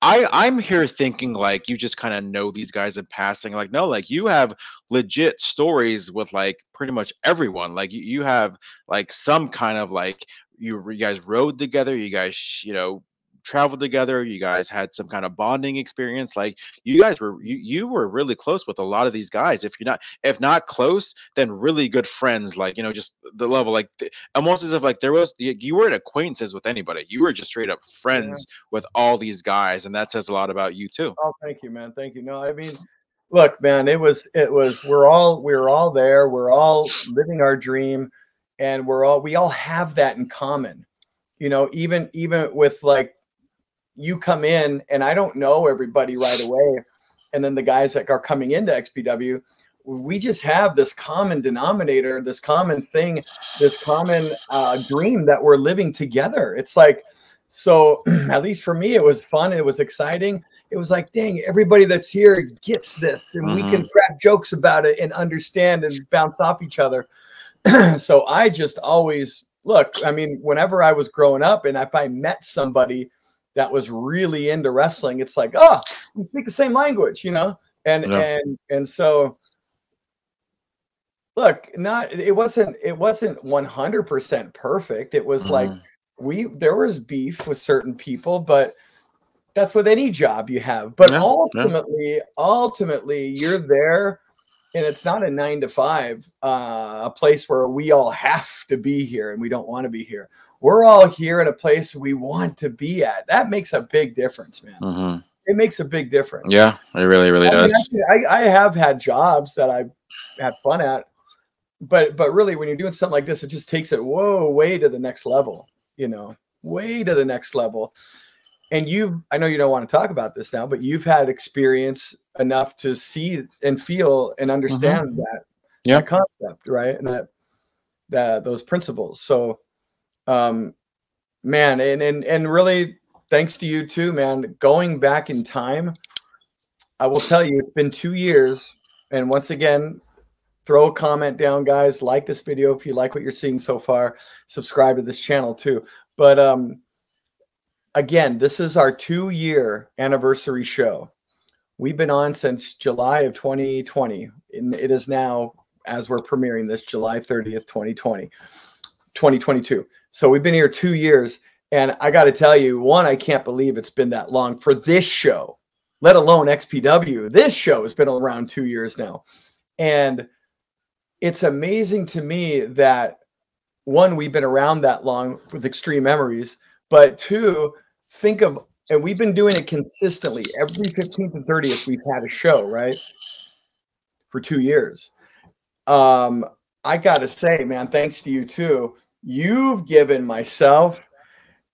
[SPEAKER 2] I'm here thinking like you just kind of know these guys in passing. Like no, like you have legit stories with like pretty much everyone. Like you have like some kind of like you guys rode together. You guys, you know, traveled together, you guys had some kind of bonding experience. Like you guys were you were really close with a lot of these guys. If not close, then really good friends. Like, you know, just the level, like almost as if like there was, you weren't acquaintances with anybody, you were just straight up friends with all these guys, and that says a lot about you too.
[SPEAKER 3] Oh, thank you, man. Thank you. No, I mean, look, man, it was we're all there, we're all living our dream, and we all have that in common. You know, even with like, you come in and I don't know everybody right away, and then the guys that are coming into XPW, we just have this common denominator, this common thing, this common dream that we're living together. It's like, so at least for me, it was fun. It was exciting. It was like, dang, everybody that's here gets this, and we can crack jokes about it and understand and bounce off each other. So I just always, look, I mean, whenever I was growing up, and if I met somebody that was really into wrestling, it's like, oh, we speak the same language, you know? And so look, it wasn't 100% perfect. It was like there was beef with certain people, but that's with any job you have. But ultimately you're there, and it's not a 9 to 5, a place where we all have to be here and we don't want to be here. We're all here in a place we want to be at. That makes a big difference, man. It makes a big difference.
[SPEAKER 2] Yeah, it really, really does.
[SPEAKER 3] Mean, I have had jobs that I've had fun at, but really when you're doing something like this, it just takes it way to the next level, you know, way to the next level. And I know you don't want to talk about this now, but you've had experience enough to see and feel and understand that concept, right? And that those principles. So, man, and really thanks to you too, man. Going back in time, I will tell you, it's been 2 years. And once again, throw a comment down, guys. Like this video if you like what you're seeing so far. Subscribe to this channel too. But again, this is our 2-year anniversary show. We've been on since July of 2020. And it is now, as we're premiering this, July 30th, 2022. So we've been here 2 years. And I got to tell you, one, I can't believe it's been that long for this show, let alone XPW. This show has been around 2 years now. And it's amazing to me that, one, we've been around that long with Xtreme Memories, but two, and we've been doing it consistently. Every 15th and 30th, we've had a show, right? For 2 years. I got to say, man, thanks to you too. You've given myself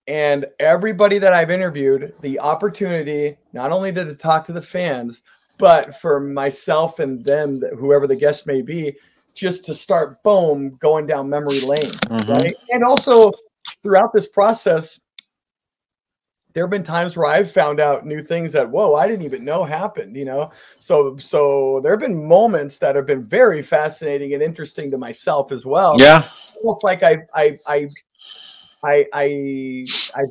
[SPEAKER 3] and everybody that I've interviewed the opportunity, not only to talk to the fans, but for myself and them, whoever the guest may be, just to start, boom, going down memory lane, right? And also throughout this process, there have been times where I've found out new things that, whoa, I didn't even know happened, you know? So there have been moments that have been very fascinating and interesting to myself as well.
[SPEAKER 2] Yeah.
[SPEAKER 3] Almost like I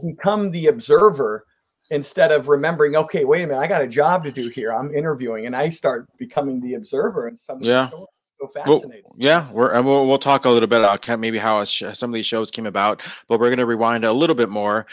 [SPEAKER 3] become the observer instead of remembering, okay, wait a minute, I got a job to do here. I'm interviewing, and I start becoming the observer in some of these stories. So fascinating.
[SPEAKER 2] Well, yeah, we'll talk a little bit about maybe how some of these shows came about, but we're going to rewind a little bit more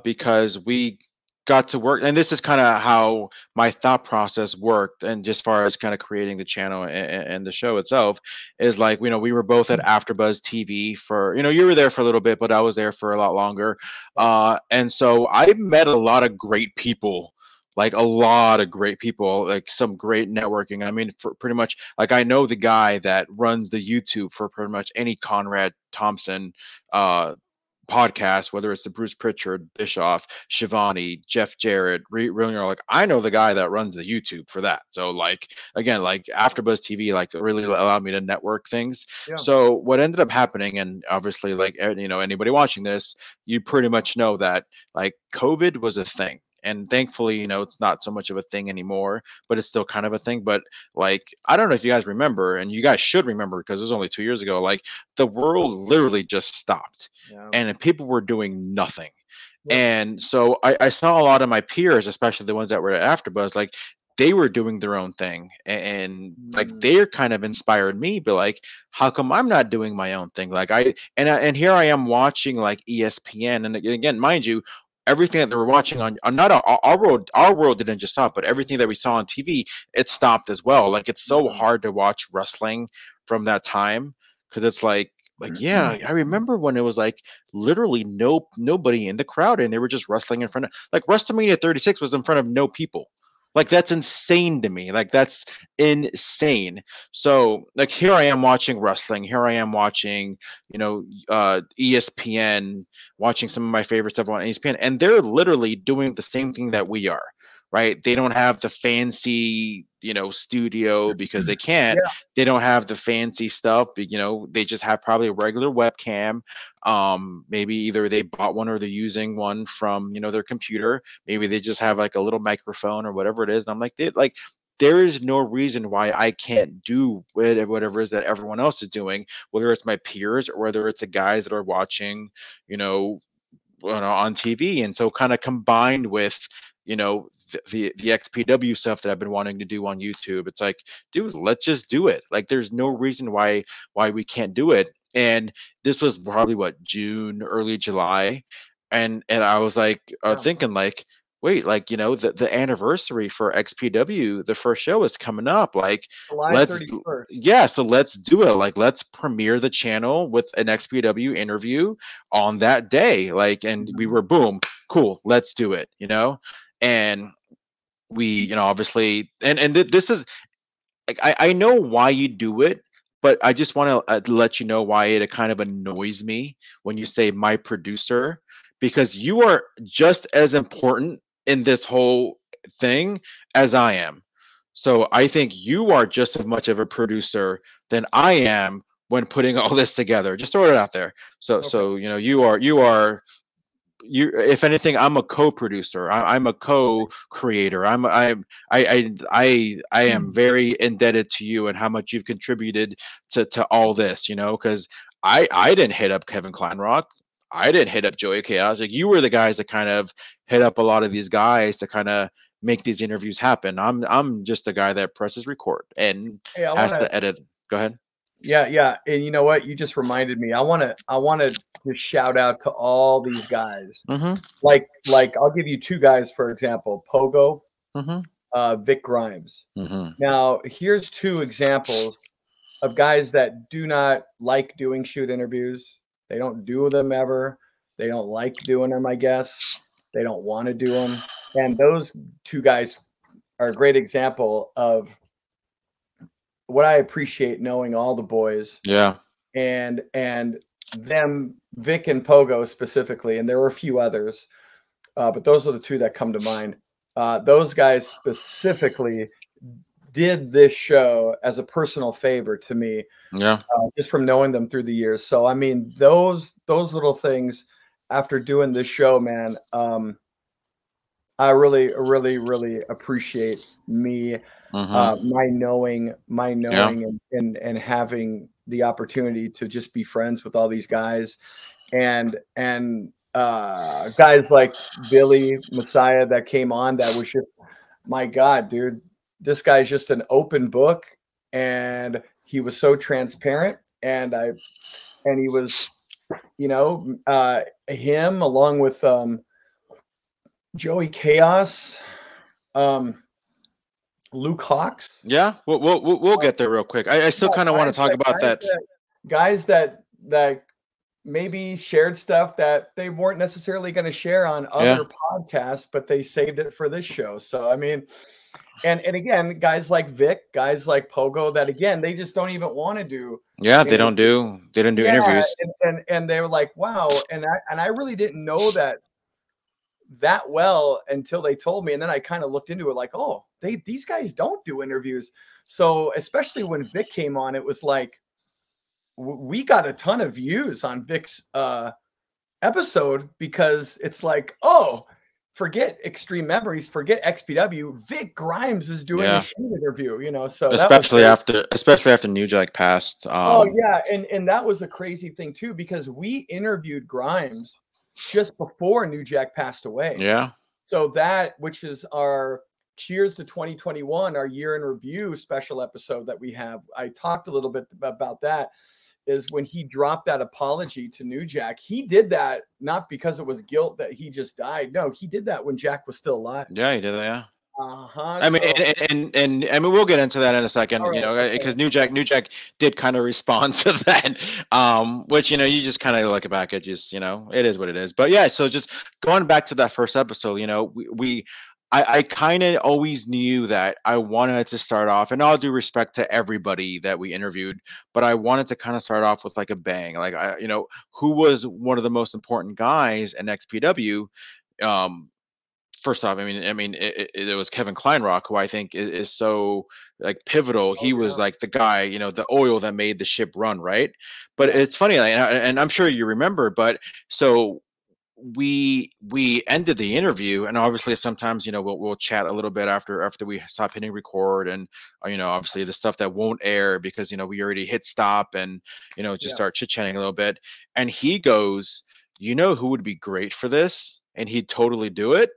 [SPEAKER 2] because we got to work, and this is kind of how my thought process worked, and just far as kind of creating the channel and the show itself is like, you know, we were both at AfterBuzz TV for, you know, you were there for a little bit, but I was there for a lot longer, and so I met a lot of great people. Like a lot of great people, like some great networking. I mean, for pretty much, like I know the guy that runs the YouTube for pretty much any Conrad Thompson podcast, whether it's the Bruce Pritchard, Bischoff, Shivani, Jeff Jarrett, like I know the guy that runs the YouTube for that. So like again, like AfterBuzz TV, like really allowed me to network things. Yeah. So what ended up happening, and obviously, like, you know, anybody watching this, you pretty much know that like COVID was a thing. And thankfully, you know, it's not so much of a thing anymore, but it's still kind of a thing. But like, I don't know if you guys remember, and you guys should remember because it was only 2 years ago, like the world literally just stopped, and people were doing nothing. And so I saw a lot of my peers, especially the ones that were at AfterBuzz, like they were doing their own thing, and like they're kind of inspired me, but like, how come I'm not doing my own thing? Like and here I am watching like ESPN, and again, mind you, everything that they were watching on not our world didn't just stop, but everything that we saw on TV, it stopped as well. Like it's so hard to watch wrestling from that time because it's like yeah, I remember when it was like literally nobody in the crowd, and they were just wrestling in front of, like, WrestleMania 36 was in front of no people. Like that's insane to me. Like that's insane. So like here I am watching wrestling. Here I am watching, you know, ESPN, watching some of my favorite stuff on ESPN, and they're literally doing the same thing that we are. Right? They don't have the fancy, you know, studio because they can't. Yeah. They don't have the fancy stuff. You know, they just have probably a regular webcam. Maybe either they bought one or they're using one from, you know, their computer. Maybe they just have like a little microphone or whatever it is. And I'm like, there is no reason why I can't do whatever it is that everyone else is doing, whether it's my peers or whether it's the guys that are watching, you know, on TV. And so kind of combined with, you know, the XPW stuff that I've been wanting to do on YouTube, it's like, dude, let's just do it. Like there's no reason why we can't do it. And this was probably what, June, early July, and I was like thinking like, wait, like, you know, the anniversary for XPW, the first show is coming up, like
[SPEAKER 3] July 31st.
[SPEAKER 2] Yeah, so let's do it. Like let's premiere the channel with an XPW interview on that day. Like, and we were boom, cool, let's do it, you know. And we, you know, obviously, and this is like, I know why you do it, but I just want to let you know why it kind of annoys me when you say my producer, because you are just as important in this whole thing as I am. So I think you are just as much of a producer than I am when putting all this together. Just throw it out there. So okay. So you know, you are if anything, I'm a co-producer. I'm a co-creator. I am very indebted to you and how much you've contributed to all this, you know, because I didn't hit up Kevin Kleinrock. I didn't hit up Joey Chaos. Like you were the guys that kind of hit up a lot of these guys to kind of make these interviews happen. I'm just the guy that presses record and has to edit. Go ahead.
[SPEAKER 3] Yeah. And you know what? You just reminded me. I want to just shout out to all these guys. Like I'll give you two guys, for example, Pogo, Vic Grimes. Now, here's two examples of guys that do not like doing shoot interviews. They don't do them ever. They don't like doing them, I guess. They don't want to do them. And those two guys are a great example of what I appreciate, knowing all the boys.
[SPEAKER 2] Yeah.
[SPEAKER 3] And them, Vic and Pogo specifically, and there were a few others, but those are the two that come to mind. Those guys specifically did this show as a personal favor to me.
[SPEAKER 2] Yeah.
[SPEAKER 3] Just from knowing them through the years. So I mean, those little things after doing this show, man, I really appreciate me, my knowing and having the opportunity to just be friends with all these guys and guys like Billy Messiah that came on, that was just, my God, dude, this guy's just an open book, and he was so transparent, and he was, you know, him along with Joey Chaos, Luke Hawks.
[SPEAKER 2] Yeah, we'll get there real quick. I still kind of want to talk about that.
[SPEAKER 3] Guys that maybe shared stuff that they weren't necessarily going to share on other podcasts, but they saved it for this show. So, I mean, and again, guys like Vic, guys like Pogo, that again, they just don't even want to do.
[SPEAKER 2] Yeah, they don't do interviews.
[SPEAKER 3] And they were like, wow. And I really didn't know that well until they told me. And then I kind of looked into it like, oh, these guys don't do interviews. So especially when Vic came on, it was like, we got a ton of views on Vic's episode, because it's like, oh, forget Xtreme Memories, forget XPW, Vic Grimes is doing a shoot interview, you know. So
[SPEAKER 2] especially after New Jack passed.
[SPEAKER 3] Oh yeah, and that was a crazy thing too, because we interviewed Grimes just before New Jack passed away.
[SPEAKER 2] Yeah.
[SPEAKER 3] So that, which is our Cheers to 2021, our year in review special episode that we have. I talked a little bit about that. Is when he dropped that apology to New Jack. He did that not because it was guilt that he just died. No, he did that when Jack was still alive.
[SPEAKER 2] Yeah, he did that. Yeah.
[SPEAKER 3] I
[SPEAKER 2] mean, and I mean, we'll get into that in a second,
[SPEAKER 3] right,
[SPEAKER 2] you know, because New Jack did kind of respond to that, which, you know, you just kind of look back at, just, you know, it is what it is. But yeah, so just going back to that first episode, you know, I kind of always knew that I wanted to start off, and all due respect to everybody that we interviewed, but I wanted to kind of start off with like a bang, like, you know, who was one of the most important guys in XPW. First off, I mean, it was Kevin Kleinrock, who I think is so like pivotal. He was like the guy, you know, the oil that made the ship run, right? But it's funny, and I'm sure you remember, but so we ended the interview, and obviously sometimes, you know, we'll chat a little bit after we stop hitting record, and you know, obviously the stuff that won't air because, you know, we already hit stop, and, you know, just start chit-chatting a little bit. And he goes, you know who would be great for this, and he'd totally do it?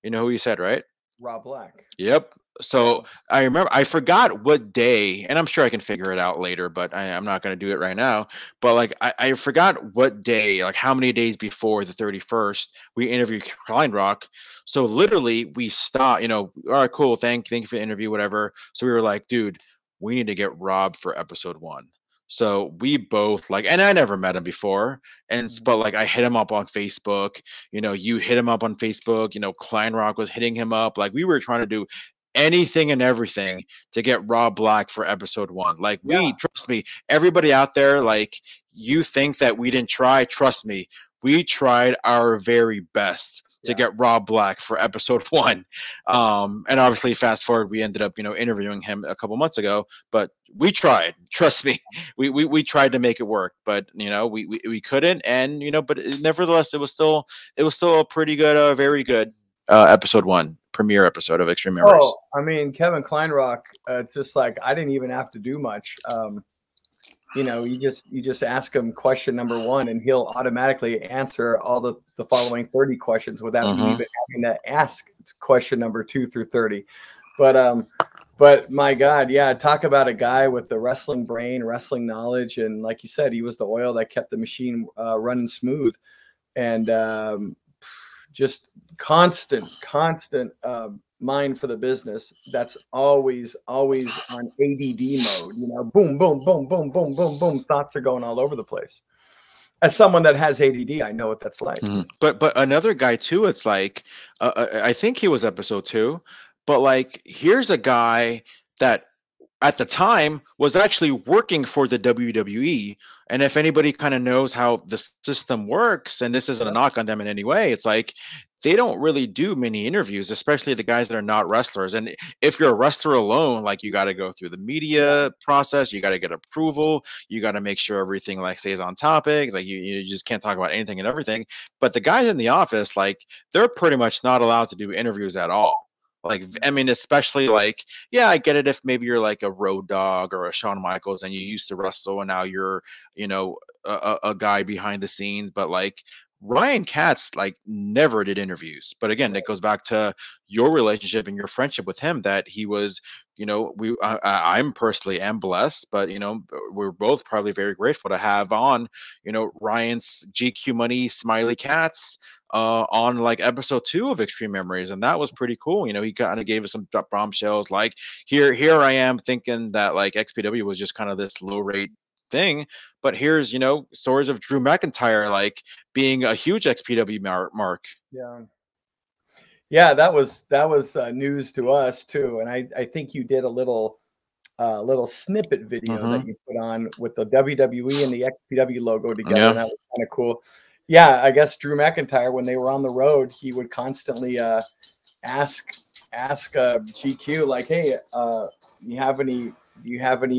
[SPEAKER 2] You know who he said, right?
[SPEAKER 3] Rob Black.
[SPEAKER 2] Yep. So I remember, I forgot what day, and I'm sure I can figure it out later, but I'm not going to do it right now. But like, I forgot what day, like how many days before the 31st, we interviewed Kleinrock. So literally we stopped, you know, all right, cool. Thank you for the interview, whatever. So we were like, dude, we need to get Rob for episode 1. So we both like, and I never met him before, but like I hit him up on Facebook, you know, you hit him up on Facebook, you know, Kleinrock was hitting him up. Like we were trying to do anything and everything to get Rob Black for episode 1. Like trust me, everybody out there, like, you think that we didn't try, trust me, we tried our very best to get Rob Black for episode 1. And obviously fast forward, we ended up, you know, interviewing him a couple months ago, but we tried, trust me, we tried to make it work, but, you know, we couldn't. And, you know, but nevertheless, it was still a pretty good, very good episode 1 premiere episode of Xtreme Memories.
[SPEAKER 3] Oh, I mean, Kevin Kleinrock, it's just like, I didn't even have to do much. You know, you just ask him question number 1, and he'll automatically answer all the following 30 questions without even having to ask question number 2 through 30. But my God, yeah, talk about a guy with the wrestling brain, wrestling knowledge, and like you said, he was the oil that kept the machine running smooth, and just constant mind for the business. That's always on ADD mode, you know, boom, boom, boom, boom, boom, boom, boom. Thoughts are going all over the place. As someone that has ADD, I know what that's like.
[SPEAKER 2] But another guy too, it's like, I think he was episode 2, but like, here's a guy that at the time was actually working for the WWE. And if anybody kind of knows how the system works, and this isn't a knock on them in any way, it's like, they don't really do many interviews, especially the guys that are not wrestlers. And if you're a wrestler alone, like, you got to go through the media process, you got to get approval, you got to make sure everything like stays on topic, like you just can't talk about anything and everything. But the guys in the office, like, they're pretty much not allowed to do interviews at all. Like, I mean, especially like, yeah, I get it if maybe you're like a Road Dogg or a Shawn Michaels and you used to wrestle and now you're, you know, a guy behind the scenes, but like Ryan Katz like never did interviews. But again, that goes back to your relationship and your friendship with him, that he was, you know, I'm personally am blessed, but you know, we're both probably very grateful to have on, you know, Ryan's GQ Money Smiley Katz on like episode 2 of Xtreme Memories, and that was pretty cool. You know, he kind of gave us some bombshells. Like here I am thinking that like XPW was just kind of this low rate thing, but here's, you know, stories of Drew McIntyre like being a huge XPW mark.
[SPEAKER 3] Yeah. Yeah, that was news to us too, and I think you did a little snippet video that you put on with the WWE and the XPW logo together, and that was kind of cool. Yeah, I guess Drew McIntyre, when they were on the road, he would constantly ask GQ like, "Hey, do you have any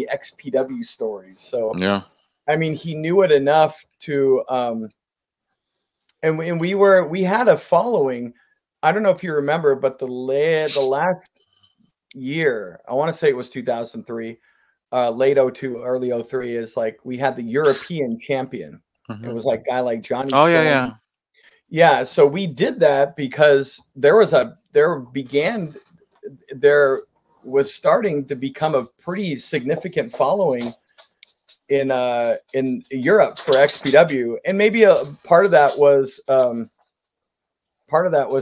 [SPEAKER 3] XPW stories?" So
[SPEAKER 2] yeah,
[SPEAKER 3] I mean, he knew it enough to, and we had a following. I don't know if you remember, but the last year, I want to say it was 2003, late 02, early 03, is like we had the European champion. It was like a guy like Johnny.
[SPEAKER 2] Oh
[SPEAKER 3] Storm. Yeah. So we did that because there was starting to become a pretty significant following in Europe for XPW, and maybe a part of that was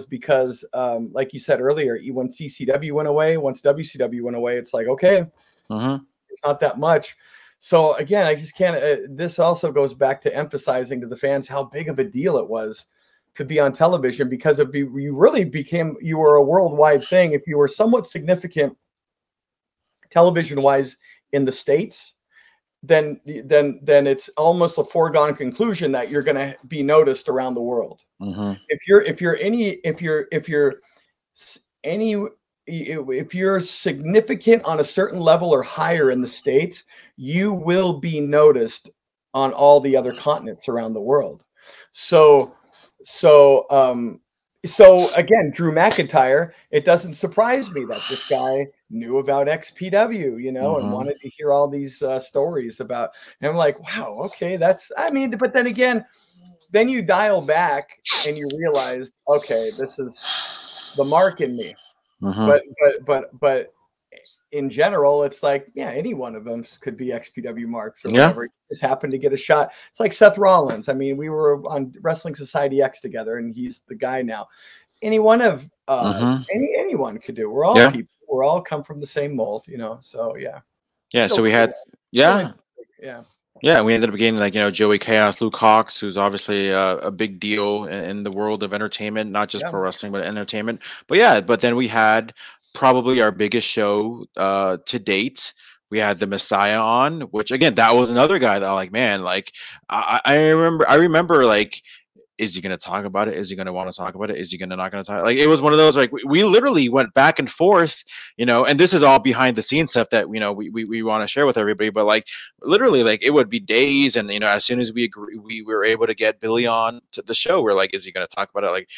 [SPEAKER 3] because like you said earlier, when CCW went away, once WCW went away, it's like, okay, it's not that much. So again, I just can't, this also goes back to emphasizing to the fans how big of a deal it was to be on television, because you were a worldwide thing. If you were somewhat significant television wise in the States, then it's almost a foregone conclusion that you're going to be noticed around the world. If you're significant on a certain level or higher in the States, you will be noticed on all the other continents around the world. So again, Drew McIntyre, it doesn't surprise me that this guy knew about XPW, you know, and wanted to hear all these stories about, and I'm like, wow, okay, but then again, then you dial back and you realize, okay, this is the mark in me. But in general, it's like, yeah, any one of them could be XPW marks or whatever. Just happened to get a shot. It's like Seth Rollins. I mean, we were on Wrestling Society X together, and he's the guy now. Any one of anyone could do. We're all people. We're all come from the same mold, you know. So yeah.
[SPEAKER 2] So we had we ended up getting, like, you know, Joey Chaos, Luke Hawx, who's obviously a big deal in the world of entertainment, not just pro wrestling, but entertainment. But then we had probably our biggest show to date. We had the Messiah on, which again, that was another guy that I'm like, man, like I remember like, is he going to talk about it? Is he going to want to talk about it? Is he not going to talk? Like, it was one of those, like, we literally went back and forth, you know, and this is all behind the scenes stuff that, you know, we want to share with everybody, but like literally, like, it would be days. And, you know, as soon as we were able to get Billy on to the show, we're like, is he going to talk about it? Like,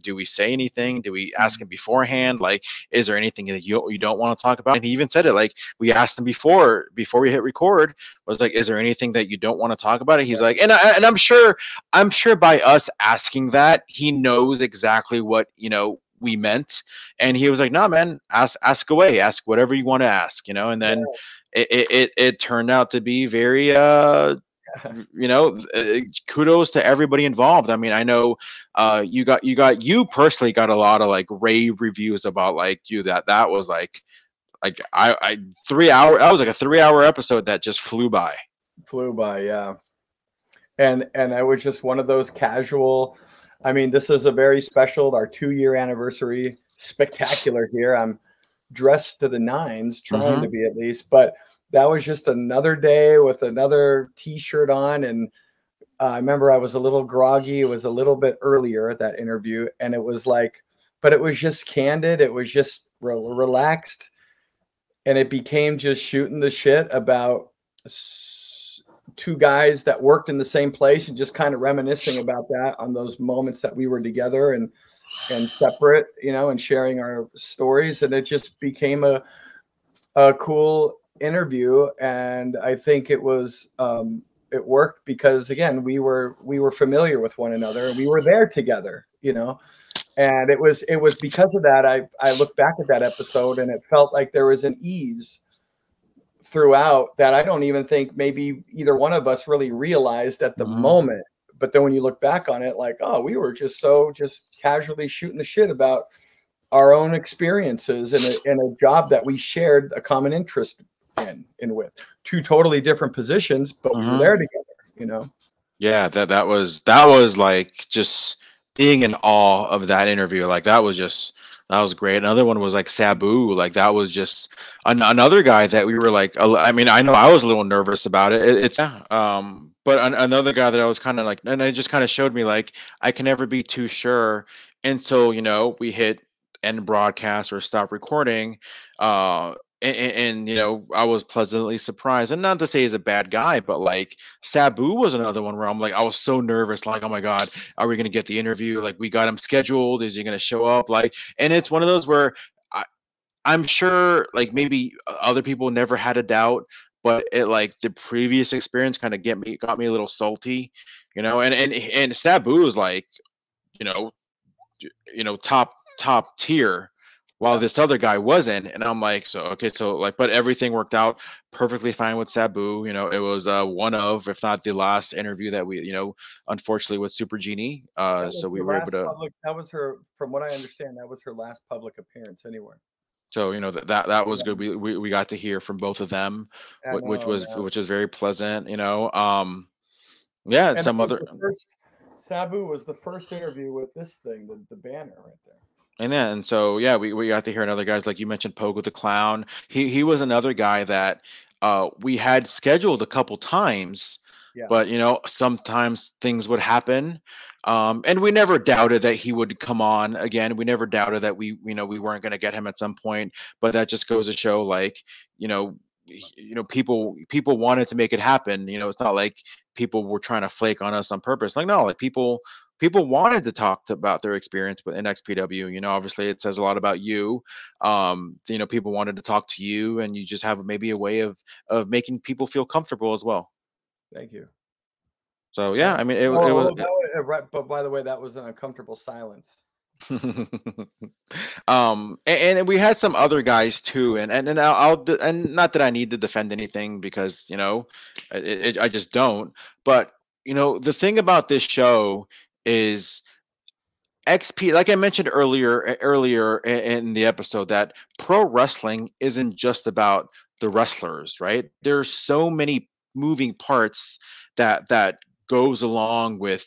[SPEAKER 2] do we say anything? Do we ask him beforehand? Like, is there anything that you don't want to talk about? And he even said it, like, we asked him before we hit record, was like, is there anything that you don't want to talk about? It? He's like, and I'm sure by us asking that, he knows exactly what, you know, we meant, and he was like, "No, man, ask away, ask whatever you want to ask," you know. And then it turned out to be very, you know, kudos to everybody involved. I mean, I know you personally got a lot of like rave reviews about like you that was like I 3 hour, that was like a 3-hour episode that just flew by,
[SPEAKER 3] yeah. And I was just one of those casual. I mean, this is a very special, our 2-year anniversary, spectacular here. I'm dressed to the nines, trying to be at least, but that was just another day with another t-shirt on. And I remember I was a little groggy. It was a little bit earlier at that interview, and it was like, but it was just candid. It was just relaxed, and it became just shooting the shit about 2 guys that worked in the same place, and just kind of reminiscing about that on those moments that we were together and separate, you know, and sharing our stories. And it just became a cool interview. And I think it was it worked because, again, we were familiar with one another, and we were there together, you know. And it was because of that, I look back at that episode, and it felt like there was an ease throughout that I don't even think maybe either one of us really realized at the moment. But then when you look back on it, like, oh, we were just casually shooting the shit about our own experiences in a job that we shared a common interest in with two totally different positions, but we were there together, you know?
[SPEAKER 2] Yeah, that was like just being in awe of that interview. Like that was great. Another one was like Sabu. Like that was just another guy that we were like. I mean, I know I was a little nervous about it. It's but another guy that I was kind of like, and it just kind of showed me like I can never be too sure until we hit end broadcast or stop recording. And I was pleasantly surprised, and not to say he's a bad guy, but like Sabu was another one where I'm like, I was so nervous, like, oh my god, are we gonna get the interview? Like, we got him scheduled, is he gonna show up? Like, and it's one of those where I'm sure like maybe other people never had a doubt, but it like the previous experience kind of got me a little salty, and Sabu is like, you know, top tier, while this other guy wasn't. And I'm like, so okay, so like, but everything worked out perfectly fine with Sabu. It was one of, if not the last interview that we, unfortunately, with Super Genie. So we were able to.
[SPEAKER 3] That was her, from what I understand, that was her last public appearance anywhere.
[SPEAKER 2] So that was good. We got to hear from both of them, which was very pleasant. Yeah, and some other.
[SPEAKER 3] Sabu was the first interview with this thing, the banner right there.
[SPEAKER 2] And so yeah, we got to hear another guys, like you mentioned, Pogo the Clown. He was another guy that we had scheduled a couple times, but sometimes things would happen, and we never doubted that he would come on again. We never doubted that we weren't going to get him at some point. But that just goes to show, like, people wanted to make it happen. It's not like people were trying to flake on us on purpose. Like, no, like people wanted to talk about their experience in XPW. Obviously it says a lot about you. People wanted to talk to you, and you just have maybe a way of making people feel comfortable as well.
[SPEAKER 3] Thank you.
[SPEAKER 2] So yeah, I mean, it was
[SPEAKER 3] right. But by the way, that was an uncomfortable silence.
[SPEAKER 2] And we had some other guys too, and not that I need to defend anything, because I just don't. But the thing about this show is XP, like I mentioned earlier in the episode, that pro wrestling isn't just about the wrestlers, right? There's so many moving parts that goes along with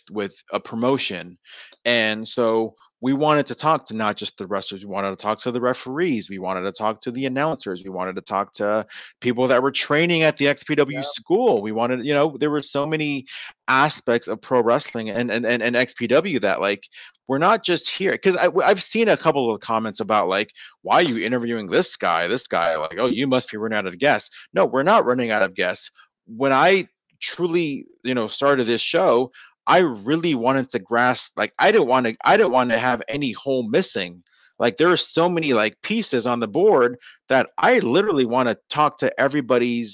[SPEAKER 2] a promotion. And so we wanted to talk to not just the wrestlers, we wanted to talk to the referees, we wanted to talk to the announcers, we wanted to talk to people that were training at the XPW school. We wanted, there were so many aspects of pro wrestling and XPW that, like, we're not just here, because I've seen a couple of comments about, like, why are you interviewing this guy, like, oh, you must be running out of guests. No, we're not running out of guests. When I truly started this show, I really wanted to grasp, like, I didn't want to have any hole missing. Like, there are so many, like, pieces on the board that I literally want to talk to everybody,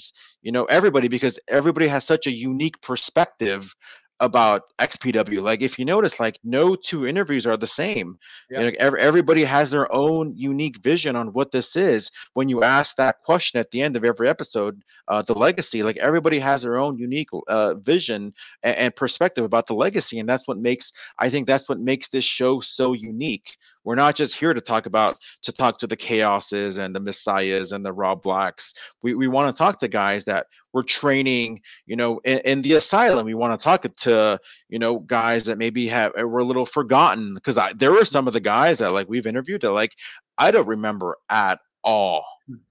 [SPEAKER 2] because everybody has such a unique perspective about XPW. Like, if you notice, like, no two interviews are the same. Everybody has their own unique vision on what this is. When you ask that question at the end of every episode, the legacy, like, everybody has their own unique vision and perspective about the legacy, and I think that's what makes this show so unique. We're not just here to talk to the Chaoses and the Messiahs and the Rob Blacks. We want to talk to guys that were training, in the asylum. We want to talk to, guys that maybe were a little forgotten, because there were some of the guys that, like, we've interviewed that, like, I don't remember at all,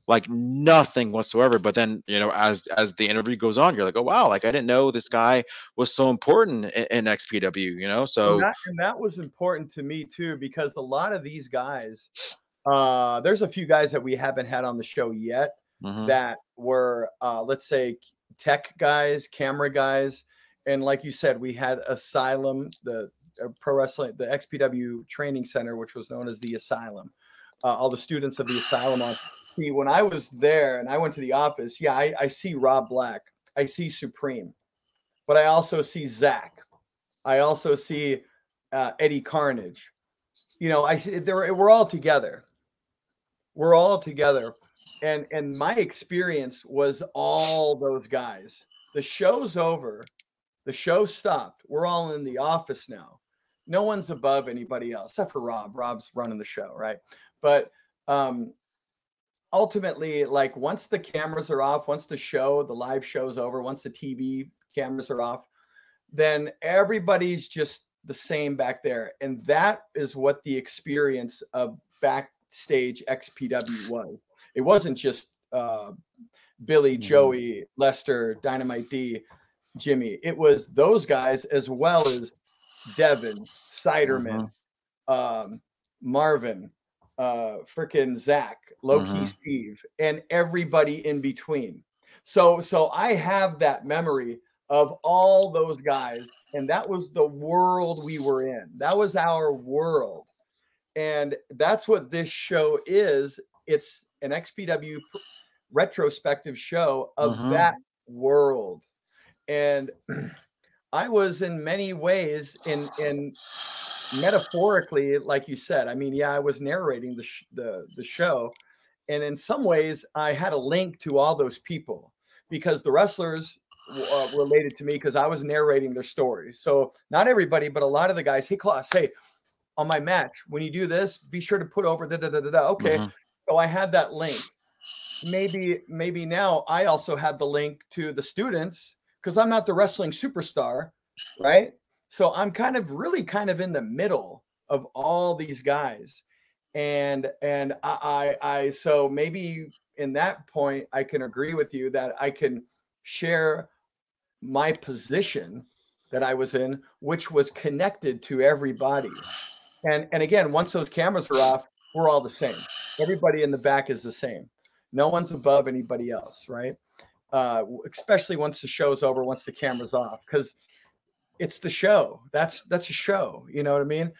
[SPEAKER 2] like, nothing whatsoever. But then, as the interview goes on, you're like, oh wow, like, I didn't know this guy was so important in XPW, so
[SPEAKER 3] and that was important to me too, because a lot of these guys, there's a few guys that we haven't had on the show yet that were, let's say, tech guys, camera guys. And like you said, we had Asylum, the pro wrestling, the XPW training center, which was known as the Asylum. All the students of the Asylum on. See, when I was there and I went to the office, I see Rob Black, I see Supreme, but I also see Zach. I also see Eddie Carnage. You know, I see we're all together. We're all together. And my experience was all those guys. The show's over. The show stopped. We're all in the office now. No one's above anybody else, except for Rob. Rob's running the show, right? But ultimately, like once the cameras are off, once the live show's over, once the TV cameras are off, then everybody's just the same back there. And that is what the experience of backstage XPW was. It wasn't just Billy, Joey, Lester, Dynamite D, Jimmy. It was those guys as well as Devin, Siderman, Marvin, frickin' Zach, Low-Key Steve, and everybody in between. So I have that memory of all those guys, and that was the world we were in. That was our world. And that's what this show is. It's an XPW retrospective show of that world. And I was in many ways in metaphorically, like you said, I mean, yeah, I was narrating the show. And in some ways I had a link to all those people because the wrestlers related to me because I was narrating their stories. So not everybody, but a lot of the guys, hey, Kloss, hey, on my match, when you do this, be sure to put over da-da-da-da-da. Okay. So I had that link. Maybe now I also have the link to the students because I'm not the wrestling superstar, right? So I'm kind of in the middle of all these guys. And I so maybe in that point, I can agree with you that I can share my position that I was in, which was connected to everybody. And again, once those cameras are off, we're all the same. Everybody in the back is the same. No one's above anybody else, right? Especially once the show's over, once the camera's off, because it's the show. That's a show. You know what I mean?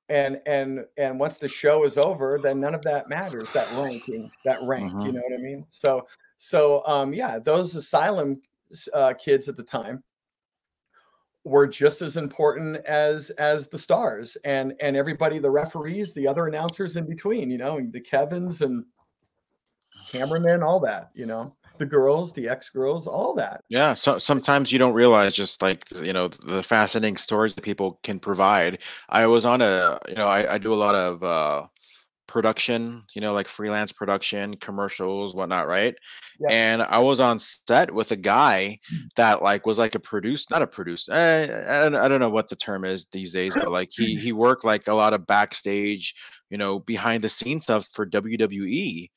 [SPEAKER 3] And once the show is over, then none of that matters. That rank, you know what I mean? So yeah, those Asylum kids at the time were just as important as the stars and everybody, the referees, the other announcers in between, you know, the Kevins and cameramen, all that, you know, the girls, the ex-girls, all that.
[SPEAKER 2] Yeah, so sometimes you don't realize just like, you know, the fascinating stories that people can provide. I was on I do a lot of production, you know, like freelance production, commercials, whatnot, right?
[SPEAKER 3] Yeah.
[SPEAKER 2] And I was on set with a guy that like was like not a producer. I don't know what the term is these days, but like he worked like a lot of backstage, you know, behind the scenes stuff for WWE.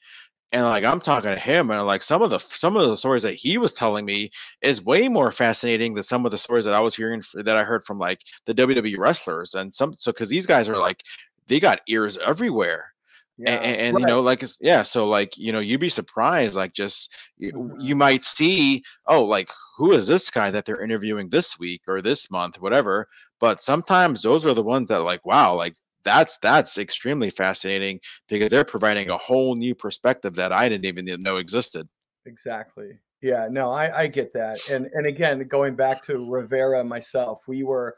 [SPEAKER 2] And like I'm talking to him, and like some of the stories that he was telling me is way more fascinating than some of the stories that I was hearing that I heard from like the WWE wrestlers and because these guys are like they got ears everywhere.
[SPEAKER 3] Yeah,
[SPEAKER 2] And
[SPEAKER 3] right.
[SPEAKER 2] you know, like so like, you know, you'd be surprised, like just you might see, oh, like who is this guy that they're interviewing this week or this month, whatever. But sometimes those are the ones that like, wow, like that's extremely fascinating because they're providing a whole new perspective that I didn't even know existed.
[SPEAKER 3] Exactly. Yeah, no, I get that. And again, going back to Rivera and myself, we were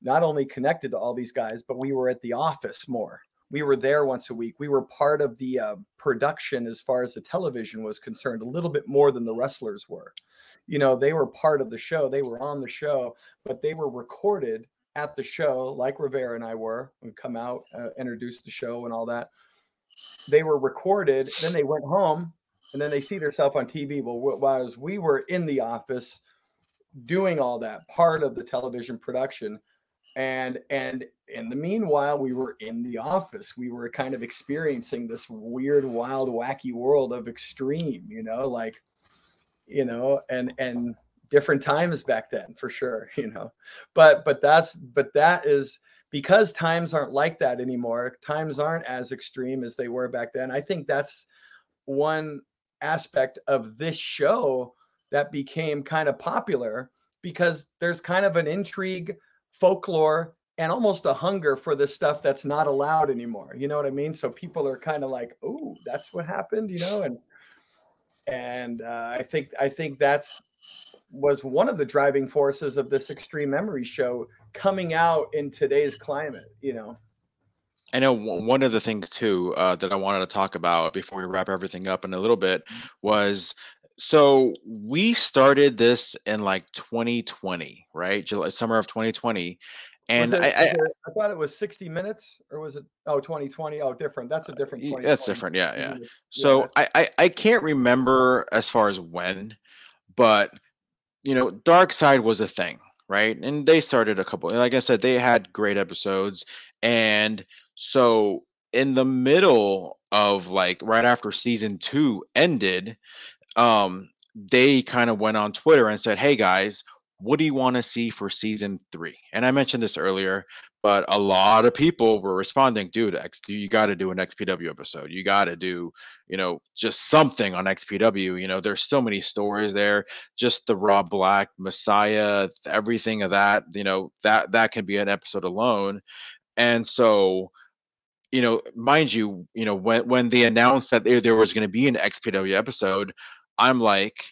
[SPEAKER 3] not only connected to all these guys, but we were at the office more. We were there once a week. We were part of the production as far as the television was concerned, a little bit more than the wrestlers were. You know, they were part of the show. They were on the show, but they were recorded at the show, like Rivera and I were. We come out, introduce the show and all that. They were recorded. Then they went home, and then they see themselves on TV. Well, while we were in the office doing all that, part of the television production. And in the meanwhile, we were in the office. We were kind of experiencing this weird, wild, wacky world of Xtreme, you know, like, you know, and different times back then for sure, you know, but that is because times aren't like that anymore. Times aren't as extreme as they were back then. I think that's one aspect of this show that became kind of popular because there's kind of an intrigue, folklore, and almost a hunger for the stuff that's not allowed anymore. You know what I mean? So people are kind of like, oh, that's what happened, you know? And I think that's was one of the driving forces of this Xtreme Memories show coming out in today's climate, you know.
[SPEAKER 2] I know one of the things too that I wanted to talk about before we wrap everything up in a little bit was, so we started this in like 2020, right? July, summer of 2020, and
[SPEAKER 3] I thought it was 60 minutes, or was it 2020? Oh, different. That's a different 2020.
[SPEAKER 2] That's different, yeah. So I can't remember as far as when, but you know, Dark Side was a thing, right? And they started a couple, like I said, they had great episodes. And so in the middle of like right after season 2 ended, they kind of went on Twitter and said, "Hey guys, what do you want to see for season 3?" And I mentioned this earlier, but a lot of people were responding, "Dude, you got to do an XPW episode. You got to do, you know, just something on XPW. You know, there's so many stories there. Just the Rob Black Messiah, everything of that. You know, that can be an episode alone." And so, you know, mind you, you know, when they announced that there was going to be an XPW episode, I'm like,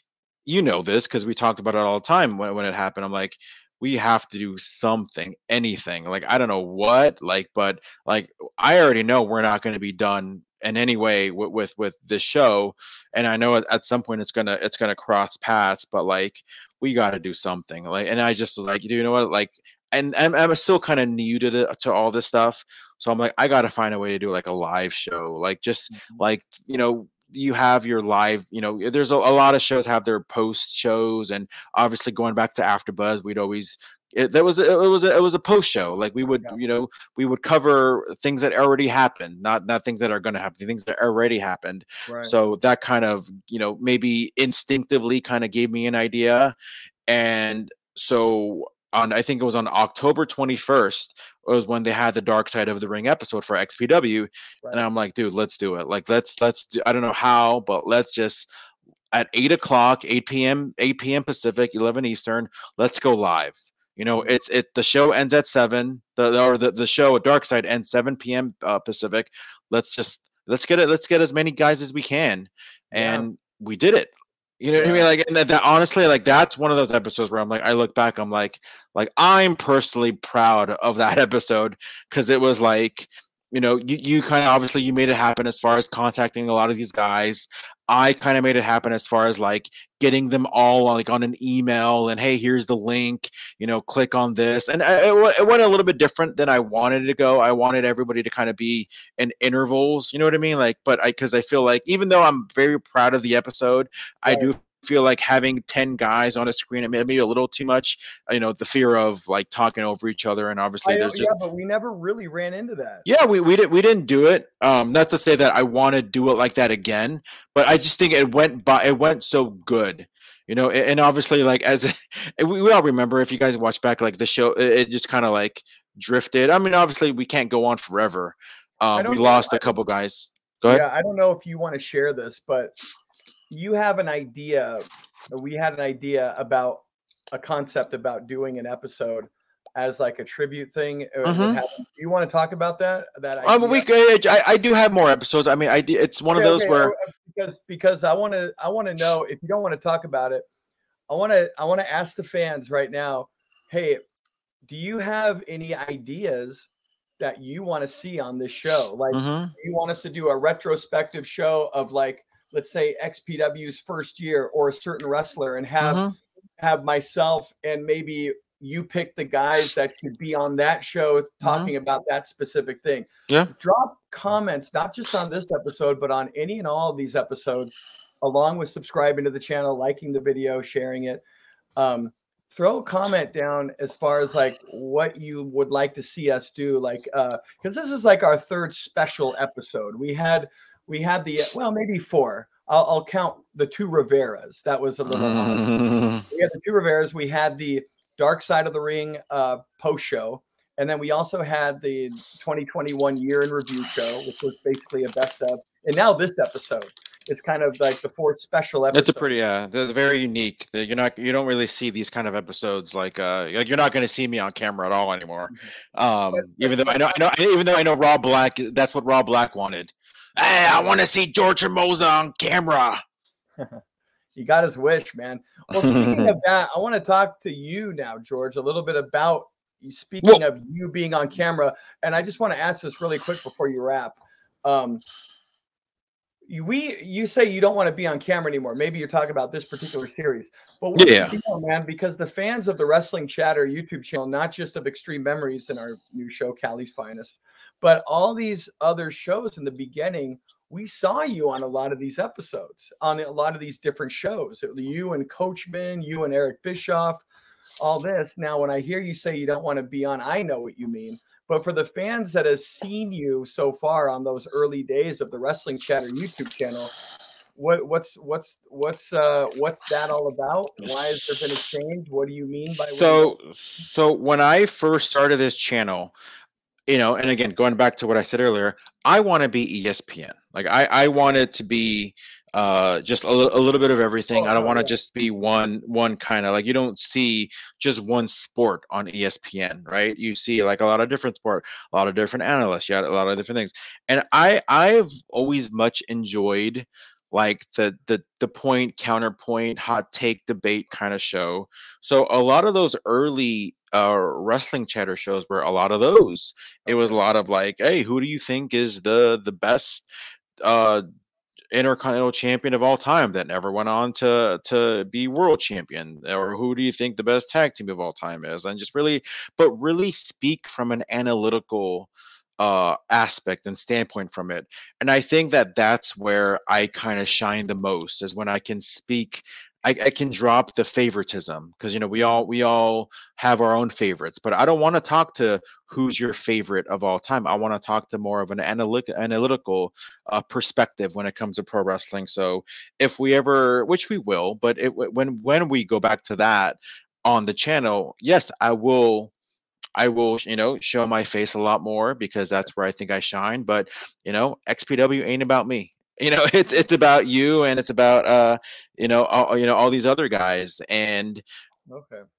[SPEAKER 2] you know this because we talked about it all the time when it happened. I'm like, we have to do something, anything. Like, I don't know what, like, but like, I already know we're not going to be done in any way with this show, and I know at some point it's gonna cross paths, but like, we got to do something. Like, and I just was like, you know what, like, and I'm still kind of new to all this stuff. So I'm like, I got to find a way to do like a live show, like just like, you know, you have your live, you know, there's a lot of shows have their post shows, and obviously going back to AfterBuzz, we'd always it was a post show. Like we would, you know, we would cover things that already happened, not things that are going to happen, things that already happened.
[SPEAKER 3] Right.
[SPEAKER 2] So that kind of, you know, maybe instinctively kind of gave me an idea. And so on, I think it was on October 21st was when they had the Dark Side of the Ring episode for XPW.
[SPEAKER 3] Right.
[SPEAKER 2] And I'm like, dude, let's do it. Like, let's do, I don't know how, but let's just at 8 o'clock, 8 p.m. Pacific, 11 Eastern, let's go live. You know, the show ends at 7, the show at Dark Side ends 7 p.m. Pacific. Let's get as many guys as we can. And we did it. You know what I mean? Like, and that honestly, like, that's one of those episodes where I'm like, I look back, I'm like I'm personally proud of that episode, because it was like, you know, you kind of obviously you made it happen as far as contacting a lot of these guys. I kind of made it happen as far as like getting them all like on an email and, hey, here's the link, you know, click on this. And it went a little bit different than I wanted it to go. I wanted everybody to kind of be in intervals, you know what I mean? Like, but because I feel like even though I'm very proud of the episode, I do feel like having 10 guys on a screen, it made me a little too much, you know, the fear of like talking over each other. And obviously there's just,
[SPEAKER 3] but we never really ran into that.
[SPEAKER 2] Yeah, we didn't do it. Not to say that I want to do it like that again, but I just think it went so good, you know. And obviously, like, as we all remember, if you guys watch back like the show, it just kind of like drifted. I mean, obviously we can't go on forever. We lost a couple guys. Go ahead.
[SPEAKER 3] Yeah, I don't know if you want to share this, but you have an idea. We had an idea about a concept about doing an episode as like a tribute thing. Do you want to talk about that?
[SPEAKER 2] I do have more episodes. I mean, it's one of those where
[SPEAKER 3] because I want to know, if you don't want to talk about it, I want to ask the fans right now, hey, do you have any ideas that you want to see on this show? Like, do you want us to do a retrospective show of, like, let's say XPW's first year or a certain wrestler, and have myself and maybe you pick the guys that should be on that show talking about that specific thing?
[SPEAKER 2] Yeah.
[SPEAKER 3] Drop comments, not just on this episode, but on any and all of these episodes, along with subscribing to the channel, liking the video, sharing it. Throw a comment down as far as like what you would like to see us do. Like, because this is like our third special episode. We had the, well, maybe 4. I'll count the 2 Riveras. That was a little odd. We had the 2 Riveras. We had the Dark Side of the Ring post show, and then we also had the 2021 year in review show, which was basically a best of. And now this episode is kind of like the 4th special episode.
[SPEAKER 2] It's a pretty they're very unique. You don't really see these kind of episodes like you're not going to see me on camera at all anymore. Even though I know Rob Black, that's what Rob Black wanted. Hey, I want to see George Hermoza on camera.
[SPEAKER 3] He got his wish, man. Well, speaking of that, I want to talk to you now, George, a little bit about speaking of you being on camera. And I just want to ask this really quick before you wrap. You say you don't want to be on camera anymore. Maybe you're talking about this particular series, but what's the deal, man? Because the fans of the Wrestling Chatter YouTube channel, not just of Xtreme Memories and our new show, Cali's Finest, but all these other shows in the beginning, we saw you on a lot of these episodes, on a lot of these different shows. You and Coachman, you and Eric Bischoff, all this. Now, when I hear you say you don't want to be on, I know what you mean. But for the fans that have seen you so far on those early days of the Wrestling Chatter YouTube channel, what's that all about? Why has there been a change? What do you mean by
[SPEAKER 2] so when I first started this channel, you know, and again, going back to what I said earlier, I want to be ESPN. Like I want it to be just a little bit of everything. I don't want to just be one kind of, like, you don't see just one sport on ESPN, right? You see like a lot of different sport, a lot of different analysts, you got a lot of different things. And I've always much enjoyed like the point, counterpoint, hot take, debate kind of show. So a lot of those early Wrestling Chatter shows were a lot of those. It was a lot of like, hey, who do you think is the best intercontinental champion of all time that never went on to be world champion? Or who do you think the best tag team of all time is? And just really speak from an analytical aspect and standpoint from it. And I think that that's where I kind of shine the most, is when I can speak. I can drop the favoritism, because, you know, we all have our own favorites, but I don't want to talk to who's your favorite of all time. I want to talk to more of an analytical perspective when it comes to pro wrestling. So if we ever, which we will, but when we go back to that on the channel, yes, I will, you know, show my face a lot more, because that's where I think I shine. But, you know, XPW ain't about me. You know, it's about you, and it's about you know, all these other guys. And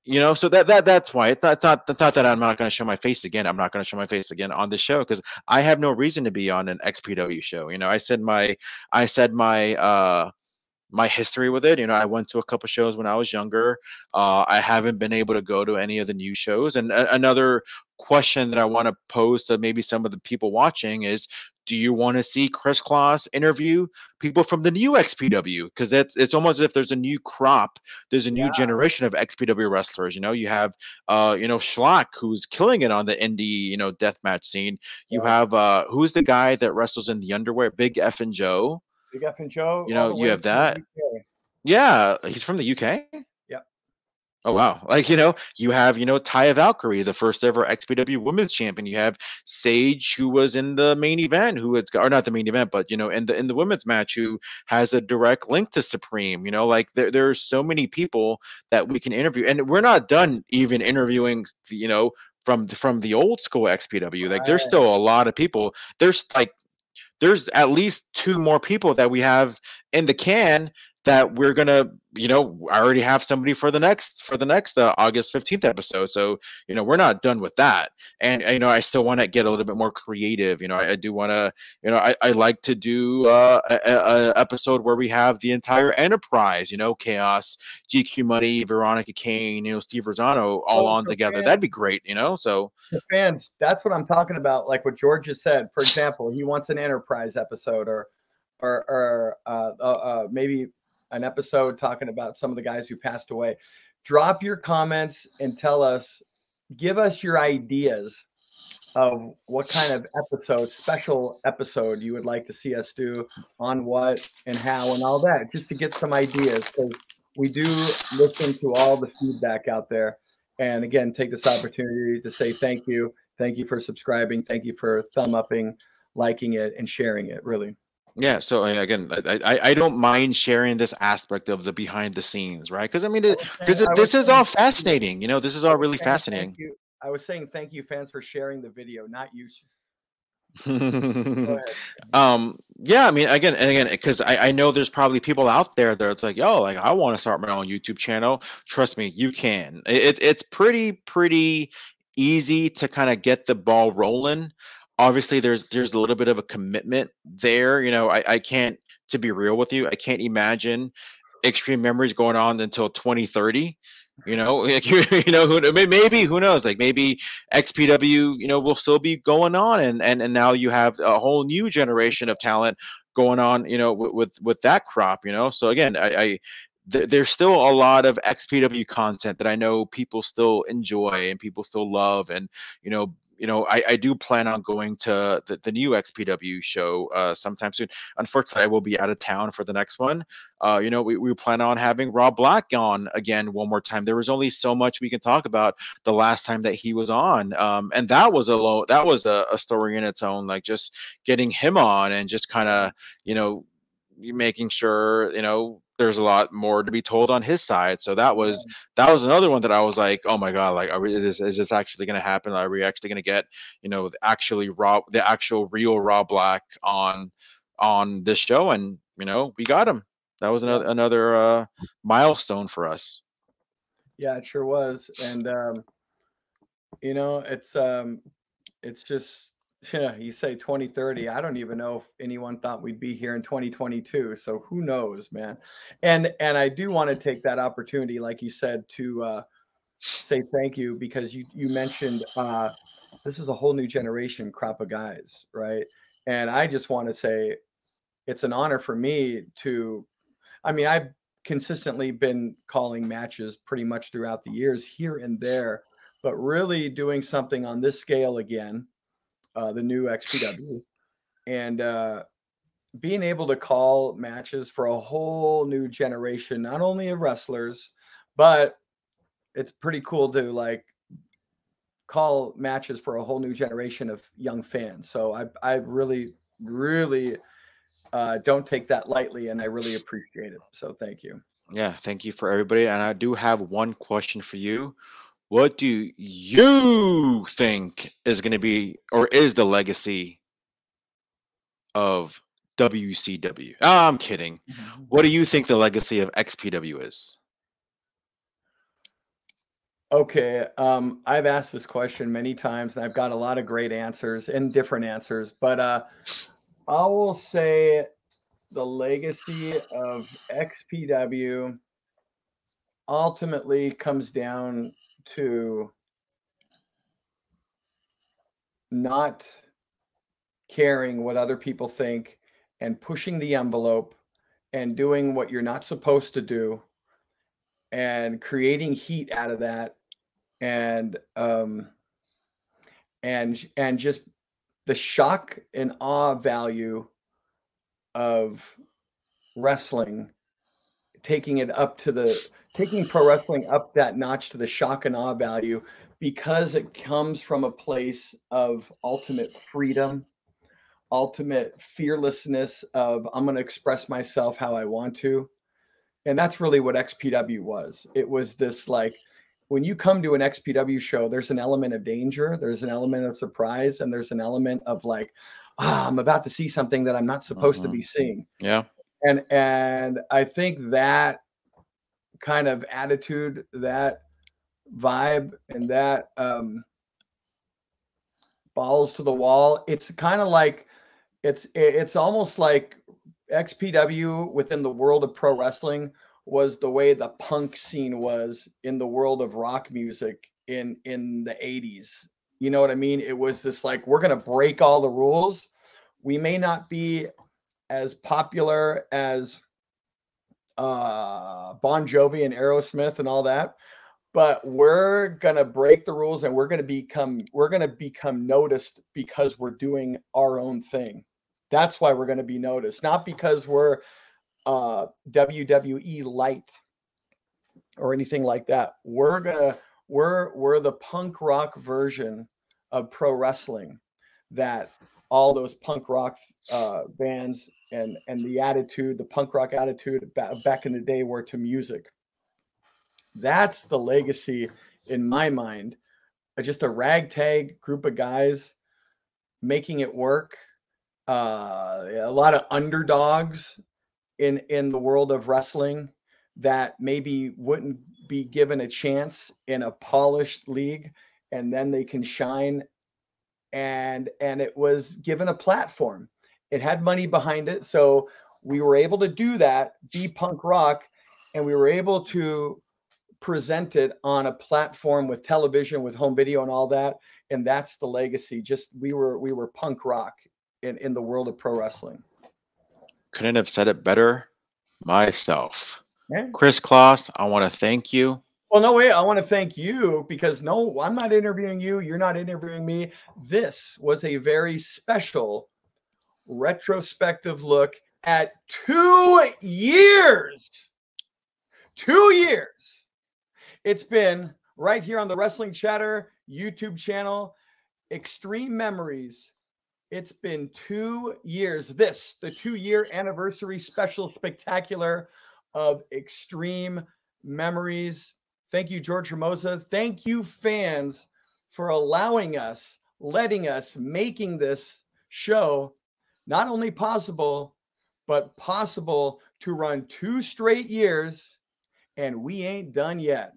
[SPEAKER 2] you know, so that's why it's not that I'm not going to show my face again. I'm not going to show my face again on the show, because I have no reason to be on an XPW show. You know, I said my history with it. You know, I went to a couple shows when I was younger. I haven't been able to go to any of the new shows. And another question that I want to pose to maybe some of the people watching is, do you want to see Kris Kloss interview people from the new XPW? Because it's almost as if there's a new crop, there's a new generation of XPW wrestlers. You know, you have you know, Schlock, who's killing it on the indie, you know, deathmatch scene. You have who's the guy that wrestles in the underwear? Big F and Joe.
[SPEAKER 3] Big F and Joe.
[SPEAKER 2] You know, you have that. Yeah, he's from the UK.
[SPEAKER 3] Yep.
[SPEAKER 2] Oh wow! Like, you know, you have, you know, Taya Valkyrie, the first ever XPW Women's Champion. You have Sage, who was in the main event, who it's, or not the main event, but, you know, in the women's match, who has a direct link to Supreme. You know, like there are so many people that we can interview, and we're not done even interviewing, you know, from the old school XPW. Like, there's still a lot of people. There's at least 2 more people that we have in the can that we're gonna, you know, I already have somebody for the next August 15th episode. So, you know, we're not done with that. And, you know, I still want to get a little bit more creative. You know, I do want to, you know, I like to do a episode where we have the entire enterprise, you know, Chaos, GQ Money, Veronica Kane, you know, Steve Rosano, all on together. Fans, that'd be great, you know. So
[SPEAKER 3] the fans, that's what I'm talking about. Like what George just said, for example, he wants an enterprise episode, or maybe an episode talking about some of the guys who passed away. Drop your comments and tell us, give us your ideas of what kind of episode, special episode you would like to see us do, on what and how and all that, just to get some ideas, because we do listen to all the feedback out there. And again, take this opportunity to say thank you. Thank you for subscribing. Thank you for thumb upping, liking it, and sharing it, really.
[SPEAKER 2] Yeah, so again, I don't mind sharing this aspect of the behind the scenes, right? Because I mean, this is all fascinating. You know, this is all really fascinating.
[SPEAKER 3] I was saying thank you, fans, for sharing the video, not you.
[SPEAKER 2] Yeah, I mean, again, because I know there's probably people out there that it's like, yo, like, I want to start my own YouTube channel. Trust me, you can. It's pretty easy to kind of get the ball rolling. Obviously, there's a little bit of a commitment there. You know, I can't, to be real with you, I can't imagine Xtreme Memories going on until 2030. You know, like, you know, maybe, who knows? Like, maybe XPW, you know, will still be going on, and now you have a whole new generation of talent going on, you know, with that crop, you know. So again, there's still a lot of XPW content that I know people still enjoy and people still love, and I do plan on going to the new XPW show sometime soon. Unfortunately, I will be out of town for the next one. We plan on having Rob Black on again one more time. There was only so much we can talk about the last time that he was on, and that was a story in its own. Like, just getting him on and just kind of, making sure, there's a lot more to be told on his side. So that was another one that I was like, oh my god, like, is this actually going to happen? Are we actually going to get, the actual real Rob Black on this show? And we got him. That was another milestone for us.
[SPEAKER 3] Yeah, it sure was. And it's just, you say 2030. I don't even know if anyone thought we'd be here in 2022. So who knows, man? And I do want to take that opportunity, like you said, to say thank you, because you mentioned this is a whole new generation crop of guys, right? And I just want to say it's an honor for me to, I've consistently been calling matches pretty much throughout the years, here and there, but really doing something on this scale again, the new XPW, and being able to call matches for a whole new generation, not only of wrestlers, but it's pretty cool to like call matches for a whole new generation of young fans. So I really, really don't take that lightly, and I really appreciate it. So thank you.
[SPEAKER 2] Yeah, thank you for everybody. And I do have one question for you. What do you think is going to be, or is the legacy of WCW? Oh, I'm kidding. What do you think the legacy of XPW is?
[SPEAKER 3] Okay, I've asked this question many times, and I've got a lot of great answers and different answers, but I will say the legacy of XPW ultimately comes down to not caring what other people think and pushing the envelope and doing what you're not supposed to do and creating heat out of that, and just the shock and awe value of wrestling, taking pro wrestling up that notch to the shock and awe value, because it comes from a place of ultimate freedom, ultimate fearlessness of, I'm going to express myself how I want to. And that's really what XPW was. It was this, like, when you come to an XPW show, there's an element of danger, there's an element of surprise, and there's an element of like, I'm about to see something that I'm not supposed to be seeing.
[SPEAKER 2] Yeah.
[SPEAKER 3] And I think that kind of attitude, that vibe, and that balls to the wall, it's kind of like, it's almost like XPW within the world of pro wrestling was the way the punk scene was in the world of rock music in the 80s. You know what I mean? It was this like, we're going to break all the rules. We may not be as popular as Bon Jovi and Aerosmith and all that, but we're going to break the rules, and we're going to become noticed because we're doing our own thing. That's why we're going to be noticed, not because we're WWE light or anything like that. We're the punk rock version of pro wrestling that all those punk rock bands and the attitude, the punk rock attitude back in the day were to music. That's the legacy in my mind. Just a ragtag group of guys making it work. A lot of underdogs in the world of wrestling that maybe wouldn't be given a chance in a polished league, and then they can shine. And it was given a platform. It had money behind it, so we were able to do that, be punk rock, and we were able to present it on a platform with television, with home video and all that. And that's the legacy. Just we were punk rock in the world of pro wrestling.
[SPEAKER 2] Couldn't have said it better myself.
[SPEAKER 3] Yeah.
[SPEAKER 2] Kris Kloss, I want to thank you.
[SPEAKER 3] Well, no way. I want to thank you because no, I'm not interviewing you. You're not interviewing me. This was a very special retrospective look at 2 years. 2 years. It's been right here on the Wrestling Chatter YouTube channel, Xtreme Memories. It's been 2 years. This, the 2-year anniversary special spectacular of Xtreme Memories. Thank you, George Hermoza. Thank you, fans, for allowing us, letting us, making this show not only possible, but possible to run 2 straight years, and we ain't done yet.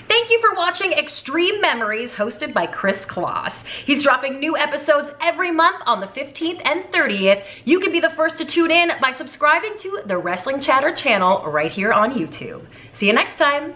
[SPEAKER 4] Thank you for watching Xtreme Memories, hosted by Kris Kloss. He's dropping new episodes every month on the 15th and 30th. You can be the first to tune in by subscribing to the Wrestling Chatter channel right here on YouTube. See you next time.